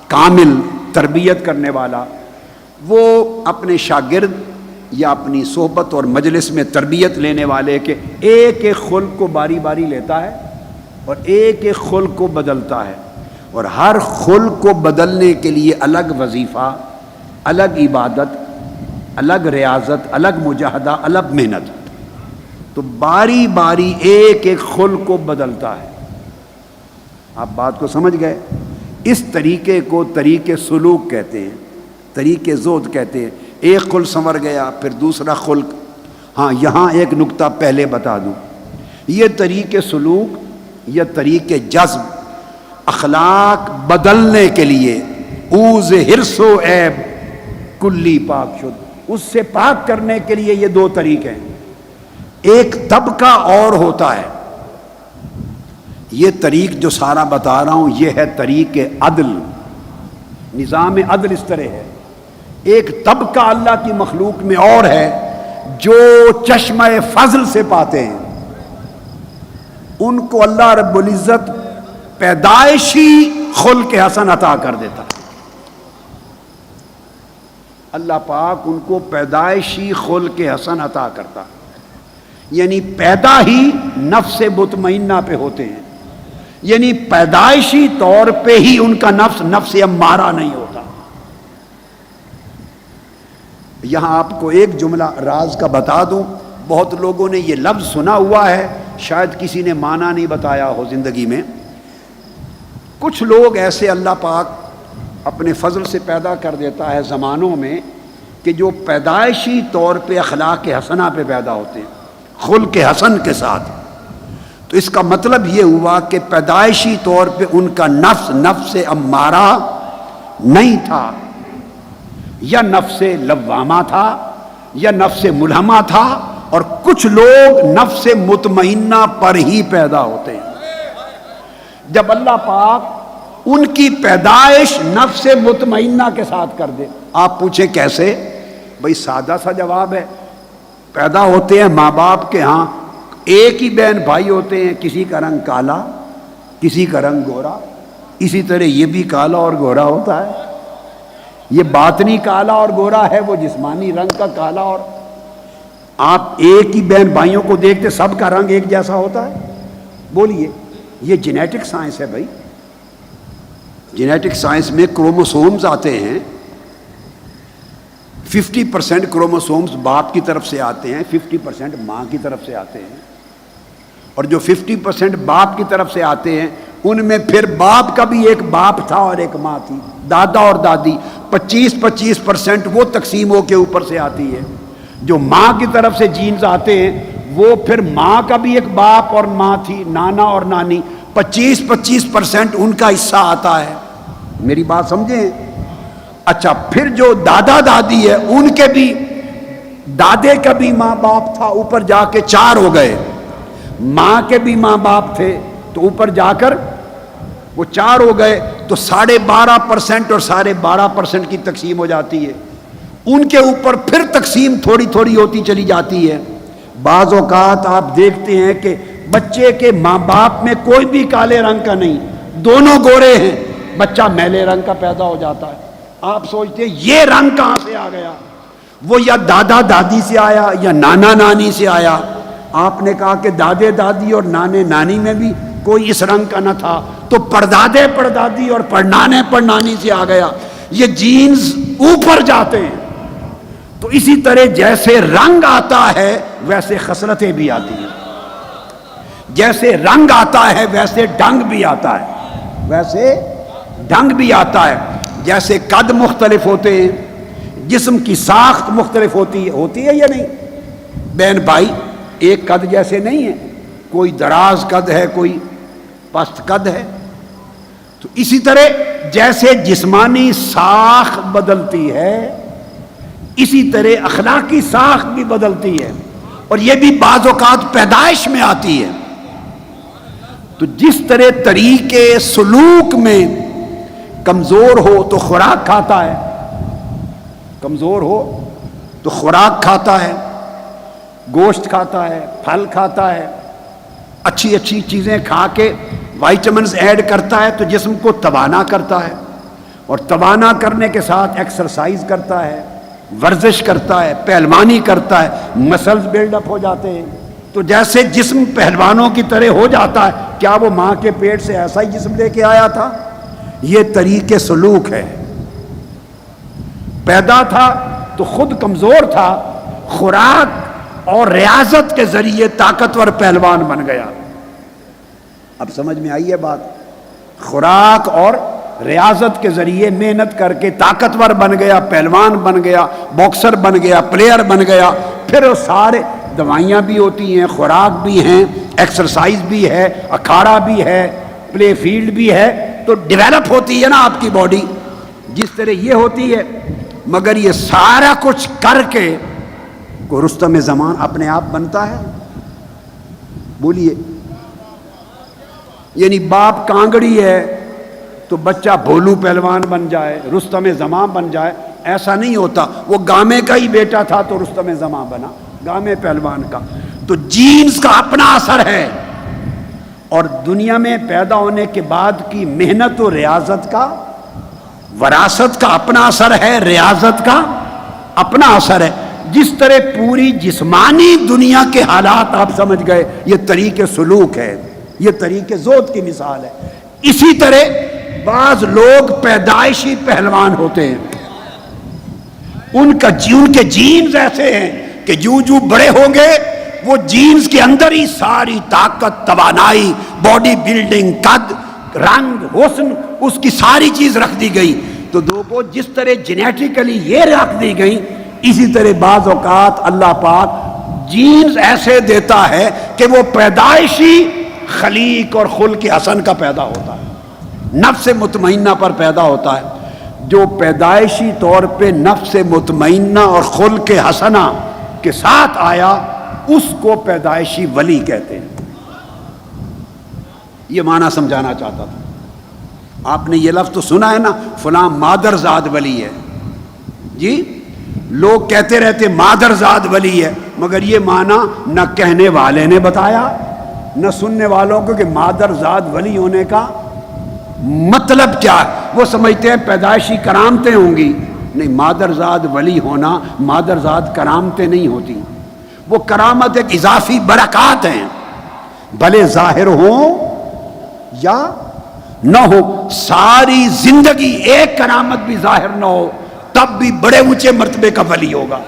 کامل تربیت کرنے والا، وہ اپنے شاگرد یا اپنی صحبت اور مجلس میں تربیت لینے والے کے ایک ایک خلق کو باری باری لیتا ہے اور ایک ایک خلق کو بدلتا ہے، اور ہر خلق کو بدلنے کے لیے الگ وظیفہ، الگ عبادت، الگ ریاضت، الگ مجاہدہ، الگ محنت. تو باری باری ایک ایک خلق کو بدلتا ہے. آپ بات کو سمجھ گئے؟ اس طریقے کو طریق سلوک کہتے ہیں، طریق زہد کہتے ہیں. ایک خلق سنور گیا پھر دوسرا خلق. ہاں یہاں ایک نقطہ پہلے بتا دوں، یہ طریق سلوک یا طریق جذب اخلاق بدلنے کے لیے اوز حرص و عیب کلی پاک شد، اس سے پاک کرنے کے لیے یہ 2 طریقے ہیں. ایک طبقہ اور ہوتا ہے، یہ طریق جو سارا بتا رہا ہوں یہ ہے طریق عدل. نظام عدل اس طرح ہے. ایک طبقہ اللہ کی مخلوق میں اور ہے جو چشمہ فضل سے پاتے ہیں، ان کو اللہ رب العزت پیدائشی خلق حسن عطا کر دیتا ہے. اللہ پاک ان کو پیدائشی خلق حسن عطا کرتا ہے، یعنی پیدا ہی نفس مطمئنہ پہ ہوتے ہیں، یعنی پیدائشی طور پہ ہی ان کا نفس امارہ نہیں ہوتا. یہاں آپ کو ایک جملہ راز کا بتا دوں، بہت لوگوں نے یہ لفظ سنا ہوا ہے، شاید کسی نے معنی نہیں بتایا ہو زندگی میں. کچھ لوگ ایسے اللہ پاک اپنے فضل سے پیدا کر دیتا ہے زمانوں میں کہ جو پیدائشی طور پہ اخلاق حسنہ پہ پیدا ہوتے ہیں، خلق حسن کے ساتھ. تو اس کا مطلب یہ ہوا کہ پیدائشی طور پہ ان کا نفس نفس امارہ نہیں تھا، یا نفس لوامہ تھا، یا نفس ملہمہ تھا، اور کچھ لوگ نفس مطمئنہ پر ہی پیدا ہوتے ہیں۔ جب اللہ پاک ان کی پیدائش نفس مطمئنہ کے ساتھ کر دے، آپ پوچھیں کیسے؟ بھئی سادہ سا جواب ہے، پیدا ہوتے ہیں ماں باپ کے ہاں، ایک ہی بہن بھائی ہوتے ہیں، کسی کا رنگ کالا کسی کا رنگ گورا، اسی طرح یہ بھی کالا اور گورا ہوتا ہے۔ یہ باطنی کالا اور گورا ہے، وہ جسمانی رنگ کا کالا، اور آپ ایک ہی بہن بھائیوں کو دیکھتے سب کا رنگ ایک جیسا ہوتا ہے؟ بولیے، یہ جینیٹک سائنس ہے بھائی۔ جینیٹک سائنس میں کروموسومز آتے ہیں، 50% کروموسومز باپ کی طرف سے آتے ہیں، 50% ماں کی طرف سے آتے ہیں، اور جو 50% باپ کی طرف سے آتے ہیں ان میں پھر باپ کا بھی ایک باپ تھا اور ایک ماں تھی، دادا اور دادی، 25% وہ تقسیم ہو کے اوپر سے آتی ہے۔ جو ماں کی طرف سے جینز آتے ہیں وہ پھر ماں کا بھی ایک باپ اور ماں تھی، نانا اور نانی، 25% ان کا حصہ آتا ہے۔ میری بات سمجھیں؟ اچھا، پھر جو دادا دادی ہے ان کے بھی، دادے کا بھی ماں باپ تھا، اوپر جا کے 4 ہو گئے، ماں کے بھی ماں باپ تھے تو اوپر جا کر وہ 4 ہو گئے، تو 12.5% اور 12.5% کی تقسیم ہو جاتی ہے۔ ان کے اوپر پھر تقسیم تھوڑی تھوڑی ہوتی چلی جاتی ہے۔ بعض اوقات آپ دیکھتے ہیں کہ بچے کے ماں باپ میں کوئی بھی کالے رنگ کا نہیں، دونوں گورے ہیں، بچہ میلے رنگ کا پیدا ہو جاتا ہے۔ آپ سوچتے ہیں یہ رنگ کہاں سے آ گیا؟ وہ یا دادا دادی سے آیا یا نانا نانی سے آیا۔ آپ نے کہا کہ دادے دادی اور نانے نانی میں بھی کوئی اس رنگ کا نہ تھا، تو پردادے پردادی اور پڑنانے پڑنانی سے آ گیا۔ یہ جینز اوپر جاتے ہیں۔ تو اسی طرح جیسے رنگ آتا ہے ویسے خصلتیں بھی آتی ہیں، جیسے رنگ آتا ہے ویسے ڈھنگ بھی آتا ہے، ویسے ڈھنگ بھی آتا ہے۔ جیسے قد مختلف ہوتے ہیں، جسم کی ساخت مختلف ہوتی ہے یا نہیں؟ بہن بھائی ایک قد جیسے نہیں ہیں، کوئی دراز قد ہے، کوئی پست قد ہے۔ تو اسی طرح جیسے جسمانی ساخت بدلتی ہے اسی طرح اخلاقی ساخت بھی بدلتی ہے، اور یہ بھی بعض اوقات پیدائش میں آتی ہے۔ تو جس طرح طریقے سلوک میں کمزور ہو تو خوراک کھاتا ہے، کمزور ہو تو خوراک کھاتا ہے، گوشت کھاتا ہے، پھل کھاتا ہے، اچھی اچھی چیزیں کھا کے وائٹامنز ایڈ کرتا ہے تو جسم کو توانا کرتا ہے، اور توانا کرنے کے ساتھ ایکسرسائز کرتا ہے، ورزش کرتا ہے، پہلوانی کرتا ہے، مسلز بلڈ اپ ہو جاتے ہیں۔ تو جیسے جسم پہلوانوں کی طرح ہو جاتا ہے، کیا وہ ماں کے پیٹ سے ایسا ہی جسم لے کے آیا تھا؟ یہ طریقے سلوک ہے۔ پیدا تھا تو خود کمزور تھا، خوراک اور ریاضت کے ذریعے طاقتور پہلوان بن گیا۔ اب سمجھ میں آئی ہے بات؟ خوراک اور ریاضت کے ذریعے محنت کر کے طاقتور بن گیا، پہلوان بن گیا، باکسر بن گیا، پلیئر بن گیا۔ پھر وہ سارے دوائیاں بھی ہوتی ہیں، خوراک بھی ہیں، ایکسرسائز بھی ہے، اکھاڑا بھی ہے، پلے فیلڈ بھی ہے، تو ڈیولپ ہوتی ہے نا آپ کی باڈی، جس طرح یہ ہوتی ہے۔ مگر یہ سارا کچھ کر کے کوئی رستم زمان اپنے آپ بنتا ہے؟ بولیے، یعنی باپ کانگڑی ہے تو بچہ بھولو پہلوان بن جائے، رستم زمان بن جائے، ایسا نہیں ہوتا۔ وہ گامے کا ہی بیٹا تھا تو رستم زمان بنا، گامے پہلوان کا۔ تو جینز کا اپنا اثر ہے، اور دنیا میں پیدا ہونے کے بعد کی محنت و ریاضت کا، وراثت کا اپنا اثر ہے، ریاضت کا اپنا اثر ہے۔ جس طرح پوری جسمانی دنیا کے حالات آپ سمجھ گئے، یہ طریقے سلوک ہے، یہ طریقے زود کی مثال ہے۔ اسی طرح بعض لوگ پیدائشی پہلوان ہوتے ہیں، ان کے جینز ایسے ہیں کہ جو بڑے ہوں گے وہ جینز کے اندر ہی ساری طاقت، توانائی، باڈی بلڈنگ، قد، رنگ، حسن، اس کی ساری چیز رکھ دی گئی۔ تو دوستو جس طرح جینیٹیکلی یہ رکھ دی گئی، اسی طرح بعض اوقات اللہ پاک جینز ایسے دیتا ہے کہ وہ پیدائشی خلیق اور خلق حسن کا پیدا ہوتا ہے، نفس مطمئنہ پر پیدا ہوتا ہے۔ جو پیدائشی طور پہ نفس مطمئنہ اور خلق حسنہ کے ساتھ آیا اس کو پیدائشی ولی کہتے ہیں۔ یہ معنی سمجھانا چاہتا تھا۔ آپ نے یہ لفظ تو سنا ہے نا، فلاں مادرزاد ولی ہے، جی لوگ کہتے رہتے مادرزاد ولی ہے، مگر یہ معنی نہ کہنے والے نے بتایا نہ سننے والوں کو کہ مادرزاد ولی ہونے کا مطلب کیا ہے۔ وہ سمجھتے ہیں پیدائشی کرامتیں ہوں گی، نہیں، مادرزاد ولی ہونا مادرزاد کرامتیں نہیں ہوتی، وہ کرامت ایک اضافی برکات ہیں، بھلے ظاہر ہوں یا نہ ہو۔ ساری زندگی ایک کرامت بھی ظاہر نہ ہو تب بھی بڑے اونچے مرتبے کا ولی ہوگا۔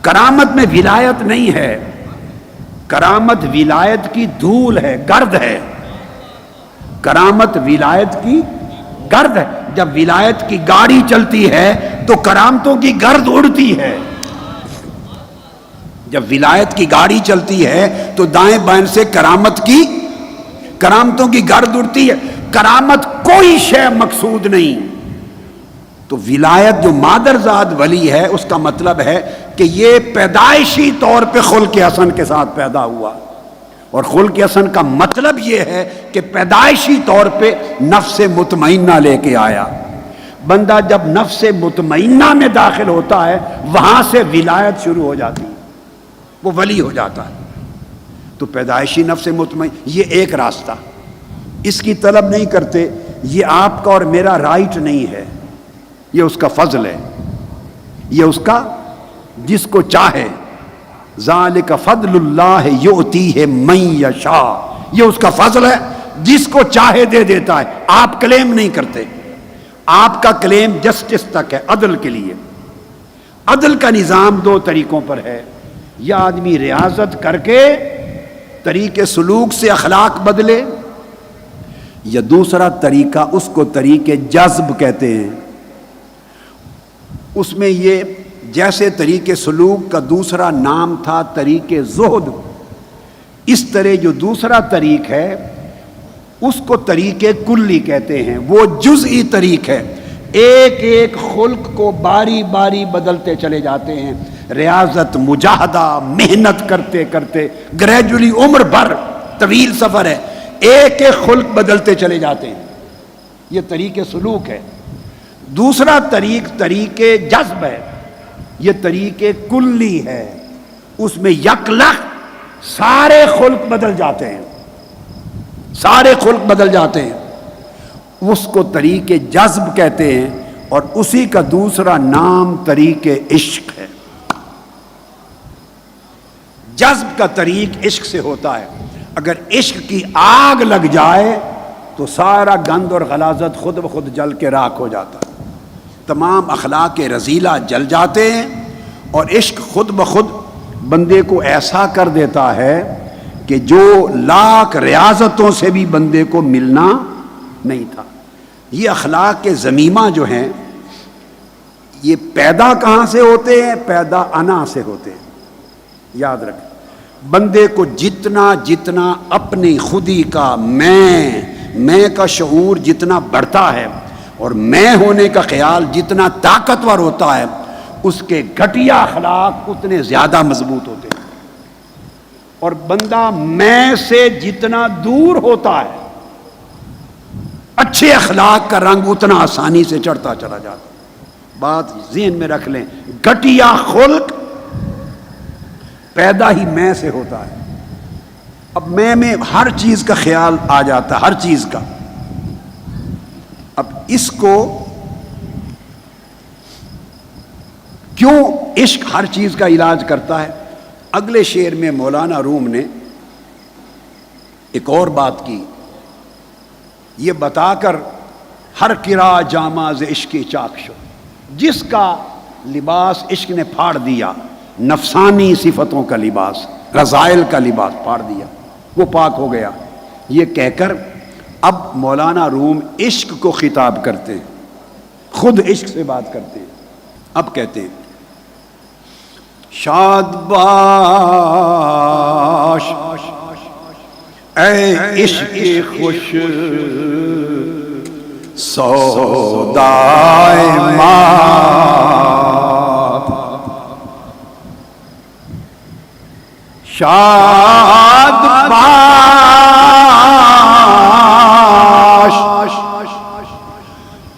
کرامت میں ولایت نہیں ہے، کرامت ولایت کی دھول ہے، گرد ہے۔ کرامت ولایت کی گرد ہے۔ جب ولایت کی گاڑی چلتی ہے تو کرامتوں کی گرد اڑتی ہے۔ جب ولایت کی گاڑی چلتی ہے تو دائیں بائیں سے کرامتوں کی گرد اڑتی ہے۔ کرامت کوئی شے مقصود نہیں۔ تو ولایت جو مادرزاد ولی ہے اس کا مطلب ہے کہ یہ پیدائشی طور پہ خلق حسن کے ساتھ پیدا ہوا، اور خلق حسن کا مطلب یہ ہے کہ پیدائشی طور پہ نفس مطمئنہ لے کے آیا۔ بندہ جب نفس مطمئنہ میں داخل ہوتا ہے وہاں سے ولایت شروع ہو جاتی ہے، وہ ولی ہو جاتا ہے۔ تو پیدائشی نفس مطمئن یہ ایک راستہ، اس کی طلب نہیں کرتے، یہ آپ کا اور میرا رائٹ نہیں ہے، یہ اس کا فضل ہے، یہ اس کا جس کو چاہے، ذالک فضل اللہ یؤتیہ من یشاء، یہ اس کا فضل ہے، جس کو چاہے دے دیتا ہے۔ آپ کلیم نہیں کرتے، آپ کا کلیم جسٹس تک ہے، عدل کے لیے۔ عدل کا نظام دو طریقوں پر ہے، یا آدمی ریاضت کر کے طریقے سلوک سے اخلاق بدلے، یا دوسرا طریقہ اس کو طریقے جذب کہتے ہیں۔ اس میں یہ جیسے طریقے سلوک کا دوسرا نام تھا طریقے زہد، اس طرح جو دوسرا طریق ہے اس کو طریقے کلی کہتے ہیں۔ وہ جزئی طریق ہے، ایک ایک خلق کو باری باری بدلتے چلے جاتے ہیں، ریاضت، مجاہدہ، محنت کرتے کرتے گریجولی عمر بھر طویل سفر ہے، ایک ایک خلق بدلتے چلے جاتے ہیں، یہ طریقے سلوک ہے۔ دوسرا طریقے جذب ہے، یہ طریقے کلی ہے، اس میں یکلخ سارے خلق بدل جاتے ہیں، سارے خلق بدل جاتے ہیں، اس کو طریقے جذب کہتے ہیں، اور اسی کا دوسرا نام طریقے عشق ہے۔ جذب کا طریق عشق سے ہوتا ہے، اگر عشق کی آگ لگ جائے تو سارا گند اور غلاظت خود بخود جل کے راکھ ہو جاتا ہے، تمام اخلاق رذیلہ جل جاتے ہیں، اور عشق خود بخود بندے کو ایسا کر دیتا ہے کہ جو لاکھ ریاضتوں سے بھی بندے کو ملنا نہیں تھا۔ یہ اخلاق کے ذمیمہ جو ہیں یہ پیدا کہاں سے ہوتے ہیں؟ پیدا انا سے ہوتے ہیں۔ یاد رکھیں، بندے کو جتنا جتنا اپنی خودی کا میں کا شعور جتنا بڑھتا ہے اور میں ہونے کا خیال جتنا طاقتور ہوتا ہے، اس کے گھٹیا اخلاق اتنے زیادہ مضبوط ہوتے ہیں، اور بندہ میں سے جتنا دور ہوتا ہے اچھے اخلاق کا رنگ اتنا آسانی سے چڑھتا چلا جاتا ہے۔ بات ذہن میں رکھ لیں، گھٹیا خلق پیدا ہی میں سے ہوتا ہے۔ اب میں ہر چیز کا خیال آ جاتا ہے، ہر چیز کا۔ اب اس کو کیوں عشق ہر چیز کا علاج کرتا ہے؟ اگلے شعر میں مولانا روم نے ایک اور بات کی، یہ بتا کر ہر کرا جامہ ز عشق چاک شو، جس کا لباس عشق نے پھاڑ دیا، نفسانی صفتوں کا لباس، رذائل کا لباس پھاڑ دیا، وہ پاک ہو گیا۔ یہ کہہ کر اب مولانا روم عشق کو خطاب کرتے ہیں، خود عشق سے بات کرتے ہیں۔ اب کہتے ہیں، شاد باش اے عشق خوش سودائے مات، شاد باش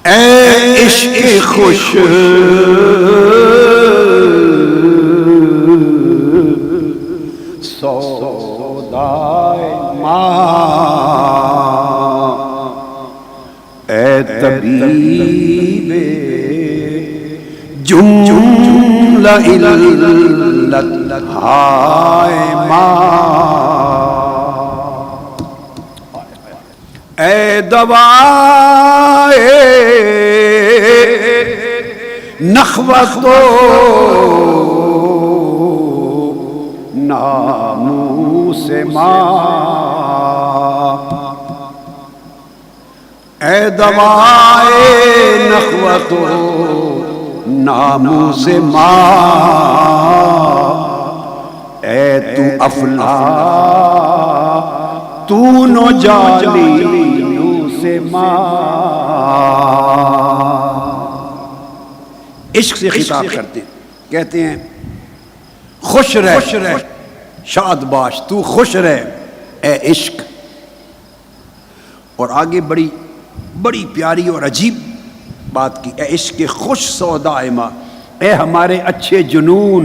اے عشق خوش سودائے مات، اے طبیب جملہ علت ہائے مات، اے دوائے نخوت و ناموس مات، اے دوائے نخوت و ناموس مات، اے تو افلاطون و جالینوس مات۔ عشق سے خطاب کرتے ہیں، کہتے ہیں خوش رہ شاد باش، تو خوش رہ اے عشق۔ اور آگے بڑی پیاری اور عجیب بات کی، اے عشق خوش سودائے ماں، اے ہمارے اچھے جنون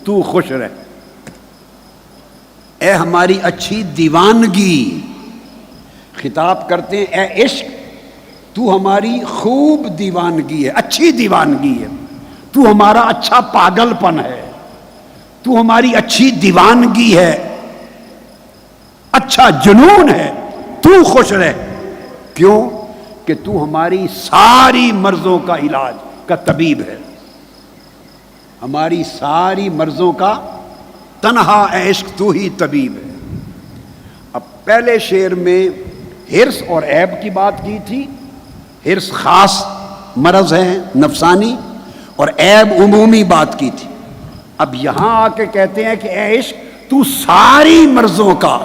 تو خوش رہ، اے ہماری اچھی دیوانگی۔ خطاب کرتے ہیں اے عشق تو ہماری خوب دیوانگی ہے، اچھی دیوانگی ہے، تو ہمارا اچھا پاگل پن ہے، تو ہماری اچھی دیوانگی ہے، اچھا جنون ہے، تو خوش رہ۔ کیوں کہ تو ہماری ساری مرضوں کا علاج کا طبیب ہے، ہماری ساری مرضوں کا تنہا اے عشق تو ہی طبیب ہے۔ اب پہلے شعر میں حرص اور عیب کی بات کی تھی، حرص خاص مرض ہے نفسانی اور عیب عمومی بات کی تھی۔ اب یہاں آ کے کہتے ہیں کہ اے عشق تو ساری مرضوں کا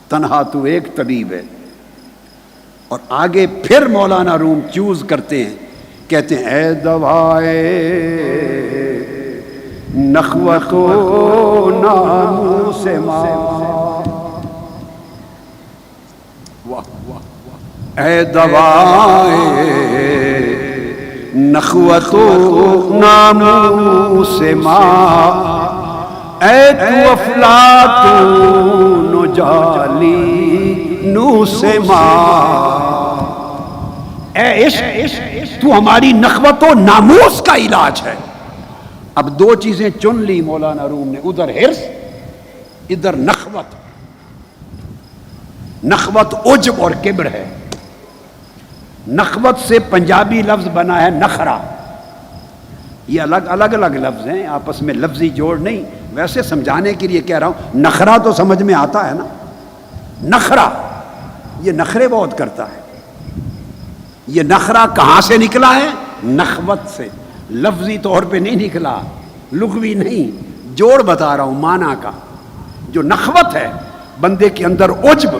تنہا تو ایک طبیب ہے۔ اور آگے پھر مولانا روم چوز کرتے ہیں، کہتے ہیں اے دوائے نخوت و ناموس مات، اے دوائے نخوت و ناموس مات، اے تو افلاطون و جالینوس مات، اے عشق تو ہماری نخوت و ناموس کا علاج ہے۔ اب دو چیزیں چن لی مولانا روم نے، ادھر حرص ادھر نخوت۔ نخوت عجب اور کبر ہے۔ نخوت سے پنجابی لفظ بنا ہے نخرا، یہ الگ الگ لفظ ہیں، آپس میں لفظی جوڑ نہیں، ویسے سمجھانے کے لیے کہہ رہا ہوں۔ نخرا تو سمجھ میں آتا ہے نا، نخرا یہ نخرے بہت کرتا ہے۔ یہ نخرا کہاں سے نکلا ہے؟ نخوت سے، لفظی طور پہ نہیں نکلا، لغوی نہیں، جوڑ بتا رہا ہوں معنی کا۔ جو نخوت ہے بندے کے اندر عجب،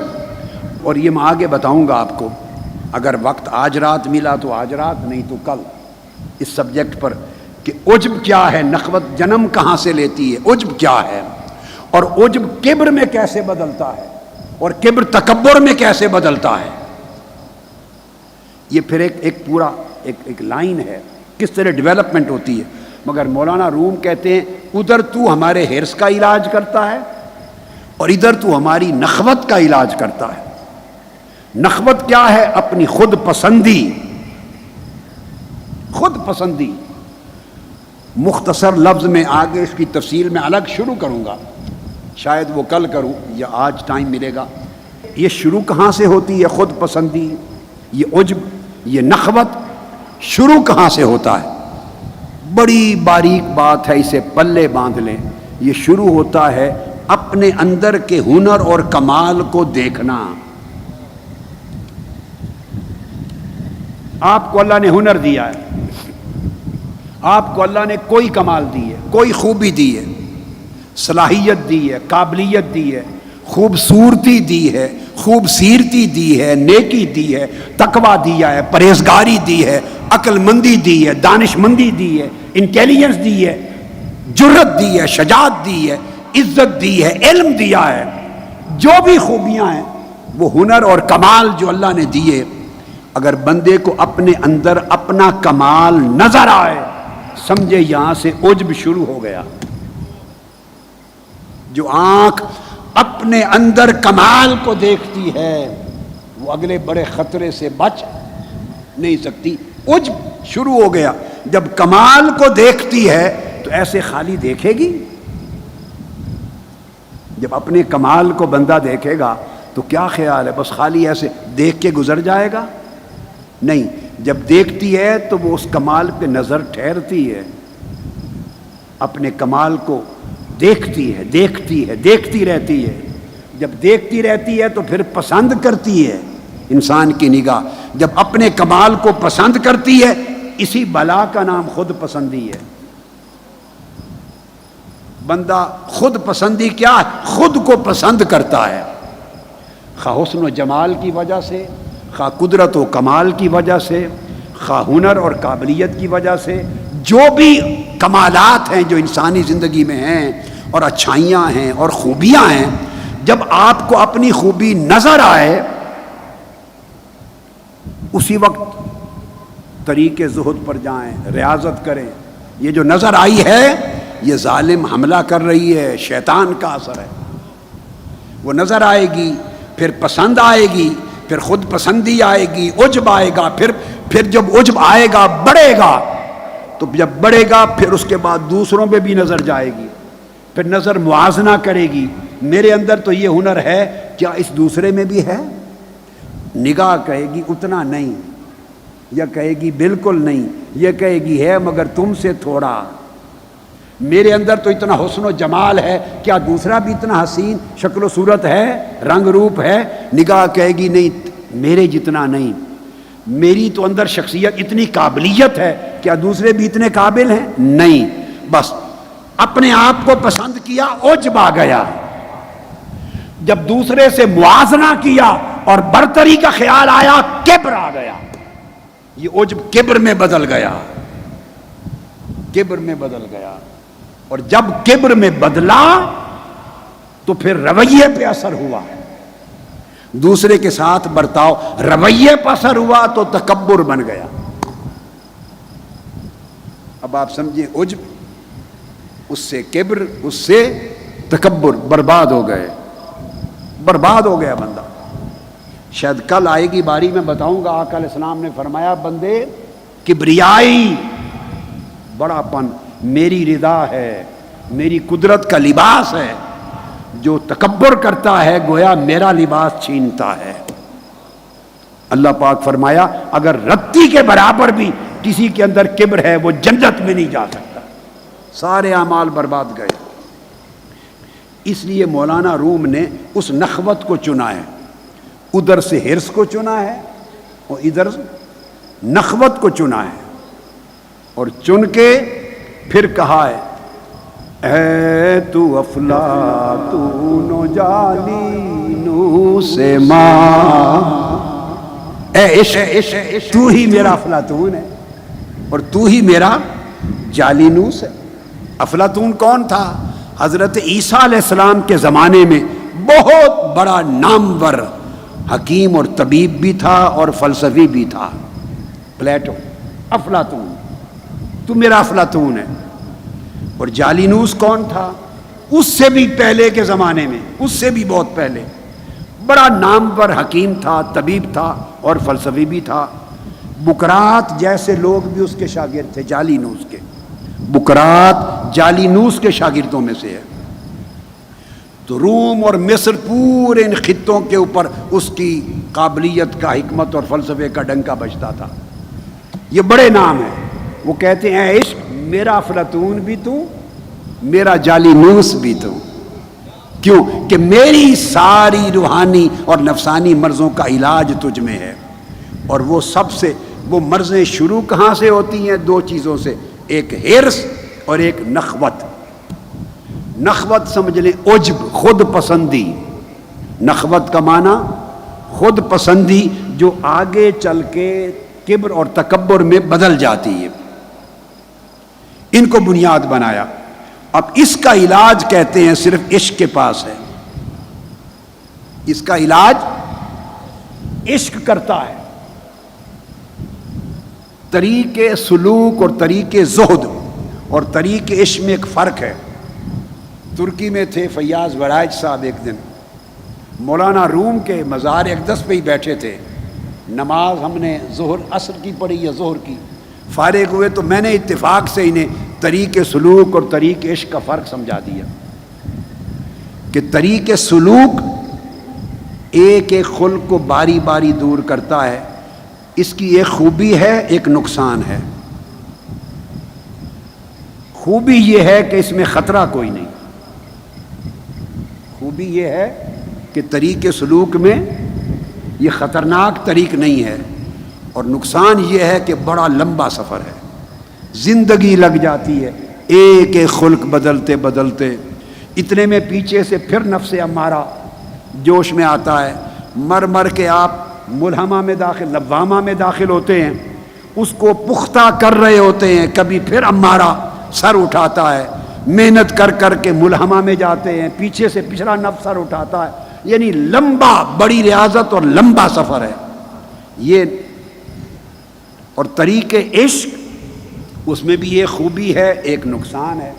اور یہ میں آگے بتاؤں گا آپ کو، اگر وقت آج رات ملا تو آج رات، نہیں تو کل، اس سبجیکٹ پر کہ عجب کیا ہے، نخوت جنم کہاں سے لیتی ہے، عجب کیا ہے، اور عجب کبر میں کیسے بدلتا ہے، اور کبر تکبر میں کیسے بدلتا ہے۔ یہ پھر ایک پورا ایک لائن ہے، کس طرح ڈیولپمنٹ ہوتی ہے۔ مگر مولانا روم کہتے ہیں ادھر تو ہمارے حرص کا علاج کرتا ہے اور ادھر تو ہماری نخوت کا علاج کرتا ہے۔ نخوت کیا ہے؟ اپنی خود پسندی، خود پسندی۔ مختصر لفظ میں آگے اس کی تفصیل میں الگ شروع کروں گا، شاید وہ کل کروں یا آج ٹائم ملے گا۔ یہ شروع کہاں سے ہوتی ہے؟ خود پسندی، یہ عجب، یہ نخوت شروع کہاں سے ہوتا ہے؟ بڑی باریک بات ہے، اسے پلے باندھ لیں۔ یہ شروع ہوتا ہے اپنے اندر کے ہنر اور کمال کو دیکھنا۔ آپ کو اللہ نے ہنر دیا ہے، آپ کو اللہ نے کوئی کمال دی ہے، کوئی خوبی دی ہے، صلاحیت دی ہے، قابلیت دی ہے، خوبصورتی دی ہے، خوبصیرتی دی ہے، نیکی دی ہے، تقوی دیا ہے، پرہیزگاری دی ہے، عقل مندی دی ہے، دانش مندی دی ہے، انٹیلیجنس دی ہے، جرت دی ہے، شجاعت دی ہے، عزت دی ہے، علم دیا ہے، جو بھی خوبیاں ہیں وہ ہنر اور کمال جو اللہ نے دیے، اگر بندے کو اپنے اندر اپنا کمال نظر آئے، سمجھے یہاں سے عجب شروع ہو گیا۔ جو آنکھ اپنے اندر کمال کو دیکھتی ہے وہ اگلے بڑے خطرے سے بچ نہیں سکتی، عجب شروع ہو گیا۔ جب کمال کو دیکھتی ہے تو ایسے خالی دیکھے گی؟ جب اپنے کمال کو بندہ دیکھے گا تو کیا خیال ہے بس خالی ایسے دیکھ کے گزر جائے گا؟ نہیں، جب دیکھتی ہے تو وہ اس کمال پہ نظر ٹھہرتی ہے، اپنے کمال کو دیکھتی ہے، دیکھتی ہے، دیکھتی رہتی ہے۔ جب دیکھتی رہتی ہے تو پھر پسند کرتی ہے۔ انسان کی نگاہ جب اپنے کمال کو پسند کرتی ہے، اسی بلا کا نام خود پسندی ہے۔ بندہ خود پسندی کیا ہے؟ خود کو پسند کرتا ہے، خواہ حسن و جمال کی وجہ سے، خواہ قدرت و کمال کی وجہ سے، خواہ ہنر اور قابلیت کی وجہ سے، جو بھی کمالات ہیں جو انسانی زندگی میں ہیں اور اچھائیاں ہیں اور خوبیاں ہیں، جب آپ کو اپنی خوبی نظر آئے اسی وقت طریق زہد پر جائیں، ریاضت کریں۔ یہ جو نظر آئی ہے یہ ظالم حملہ کر رہی ہے، شیطان کا اثر ہے۔ وہ نظر آئے گی، پھر پسند آئے گی، پھر خود پسندی آئے گی، عجب آئے گا، پھر جب عجب آئے گا بڑھے گا، تو جب بڑھے گا پھر اس کے بعد دوسروں پہ بھی نظر جائے گی، پھر نظر موازنہ کرے گی، میرے اندر تو یہ ہنر ہے، کیا اس دوسرے میں بھی ہے؟ نگاہ کہے گی اتنا نہیں، یا کہے گی بالکل نہیں، یہ کہے گی ہے مگر تم سے تھوڑا، میرے اندر تو اتنا حسن و جمال ہے، کیا دوسرا بھی اتنا حسین شکل و صورت ہے، رنگ روپ ہے؟ نگاہ کہے گی نہیں، میرے جتنا نہیں، میری تو اندر شخصیت اتنی قابلیت ہے، کیا دوسرے بھی اتنے قابل ہیں؟ نہیں، بس اپنے آپ کو پسند کیا، عجب آ گیا۔ جب دوسرے سے موازنہ کیا اور برتری کا خیال آیا، کبر آ گیا۔ یہ عجب کبر میں بدل گیا، کبر میں بدل گیا، اور جب کبر میں بدلا تو پھر رویے پہ اثر ہوا، دوسرے کے ساتھ برتاؤ رویے پر اثر ہوا تو تکبر بن گیا۔ اب آپ سمجھیں، عجب، اس سے کبر، اس سے تکبر، برباد ہو گئے، برباد ہو گیا بندہ۔ شاید کل آئے گی باری میں بتاؤں گا، آقا علیہ السلام نے فرمایا بندے کبریائی، بڑا پن میری رضا ہے، میری قدرت کا لباس ہے، جو تکبر کرتا ہے گویا میرا لباس چھینتا ہے۔ اللہ پاک فرمایا اگر رتی کے برابر بھی کسی کے اندر کبر ہے وہ جنت میں نہیں جا سکتا، سارے اعمال برباد گئے۔ اس لیے مولانا روم نے اس نخوت کو چنا ہے، ادھر سے حرص کو چنا ہے اور ادھر نخوت کو چنا ہے، اور چن کے پھر کہا ہے اے تو افلاطون و جالینو سے ماں، اے عشق تو ہی میرا افلاطون ہے اور تو ہی میرا جالینوس ہے۔ افلاطون کون تھا؟ حضرت عیسیٰ علیہ السلام کے زمانے میں بہت بڑا نامور حکیم اور طبیب بھی تھا اور فلسفی بھی تھا، پلیٹو۔ افلاطون، تو میرا افلاطون ہے۔ اور جالینوس کون تھا؟ اس سے بھی پہلے کے زمانے میں، اس سے بھی بہت پہلے، بڑا نامور حکیم تھا، طبیب تھا اور فلسفی بھی تھا۔ بکرات جیسے لوگ بھی اس کے شاگرد تھے، جالینوس کے۔ بکرات جالینوس کے شاگردوں میں سے ہے۔ تو روم اور مصر پورے ان خطوں کے اوپر اس کی قابلیت کا، حکمت اور فلسفے کا ڈنکا بجتا تھا۔ یہ بڑے نام ہیں۔ وہ کہتے ہیں اے عشق میرا افلاطون بھی تو، میرا جالینوس بھی تو۔ کیوں کہ میری ساری روحانی اور نفسانی مرضوں کا علاج تجھ میں ہے۔ اور وہ سب سے، وہ مرضیں شروع کہاں سے ہوتی ہیں؟ دو چیزوں سے، ایک حرص اور ایک نخوت۔ نخوت سمجھ لیں عجب، خود پسندی، نخوت کا معنی خود پسندی جو آگے چل کے کبر اور تکبر میں بدل جاتی ہے، ان کو بنیاد بنایا۔ اب اس کا علاج کہتے ہیں صرف عشق کے پاس ہے، اس کا علاج عشق کرتا ہے۔ طریق سلوک اور طریق زہد اور طریق عشق میں ایک فرق ہے۔ ترکی میں تھے فیاض ورائج صاحب، ایک دن مولانا روم کے مزار اقدس پہ ہی بیٹھے تھے، نماز ہم نے ظہر عصر کی پڑھی یا ظہر کی، فارغ ہوئے تو میں نے اتفاق سے انہیں طریق سلوک اور طریق عشق کا فرق سمجھا دیا کہ طریق سلوک ایک ایک خلق کو باری باری دور کرتا ہے، اس کی ایک خوبی ہے ایک نقصان ہے۔ خوبی یہ ہے کہ اس میں خطرہ کوئی نہیں، خوبی یہ ہے کہ طریق سلوک میں یہ خطرناک طریق نہیں ہے، اور نقصان یہ ہے کہ بڑا لمبا سفر ہے، زندگی لگ جاتی ہے ایک ایک خلق بدلتے بدلتے، اتنے میں پیچھے سے پھر نفس امارہ جوش میں آتا ہے، مر مر کے آپ ملہمہ میں داخل لوامہ میں داخل ہوتے ہیں، اس کو پختہ کر رہے ہوتے ہیں، کبھی پھر امارہ سر اٹھاتا ہے، محنت کر کر کے ملہمہ میں جاتے ہیں، پیچھے سے پچھلا نفس سر اٹھاتا ہے، یعنی لمبا، بڑی ریاضت اور لمبا سفر ہے یہ۔ اور طریق عشق اس میں بھی ایک خوبی ہے ایک نقصان ہے۔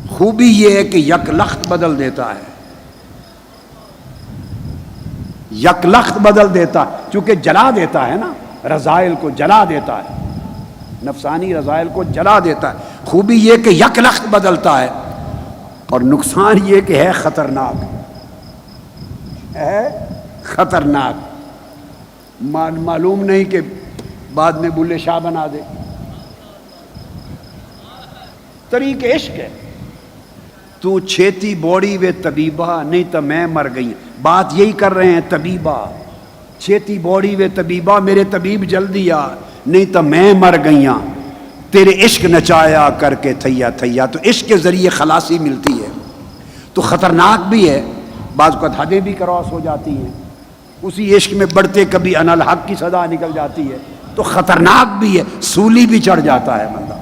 خوبی یہ ہے کہ یک لخت بدل دیتا ہے، یک لخت بدل دیتا ہے، چونکہ جلا دیتا ہے نا، رذائل کو جلا دیتا ہے، نفسانی رذائل کو جلا دیتا ہے۔ خوبی یہ کہ یک لخت بدلتا ہے، اور نقصان یہ کہ ہے خطرناک، ہے خطرناک، معلوم نہیں کہ بعد میں بلے شاہ بنا دے۔ طریق عشق ہے، تو چھیتی بوڑی وے طبیبہ، نہیں تو میں مر گئی، بات یہی کر رہے ہیں طبیبہ، چھیتی بوڑی وے طبیبہ، میرے طبیب جلدی آ، نہیں تو میں مر گئیاں، تیرے عشق نچایا کر کے تھیا تھیا۔ تو عشق کے ذریعے خلاصی ملتی ہے، تو خطرناک بھی ہے، بعض اوقات حدیں بھی کراس ہو جاتی ہیں، اسی عشق میں بڑھتے کبھی انالحق کی صدا نکل جاتی ہے، تو خطرناک بھی ہے، سولی بھی چڑھ جاتا ہے بندہ۔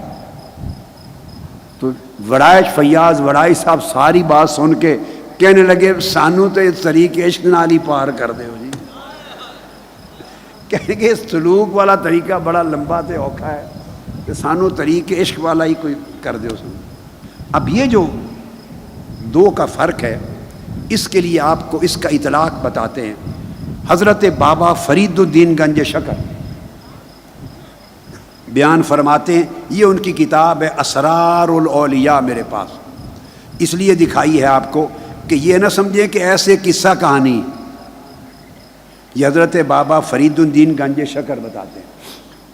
تو وڑائج فیاض وڑائی صاحب ساری بات سن کے کہنے لگے سانو تو اس طریق عشق نال ہی پار کر دے ہو جی، کہنے کہ سلوک والا طریقہ بڑا لمبا تے اوکھا ہے، کہ سانو طریق عشق والا ہی کوئی کر دے اس میں۔ اب یہ جو دو کا فرق ہے، اس کے لیے آپ کو اس کا اطلاق بتاتے ہیں۔ حضرت بابا فرید الدین گنج شکر بیان فرماتے ہیں، یہ ان کی کتاب ہے اسرار الاولیاء میرے پاس، اس لیے دکھائی ہے آپ کو کہ یہ نہ سمجھیں کہ ایسے قصہ کہانی، یہ حضرت بابا فرید الدین گنج شکر بتاتے ہیں۔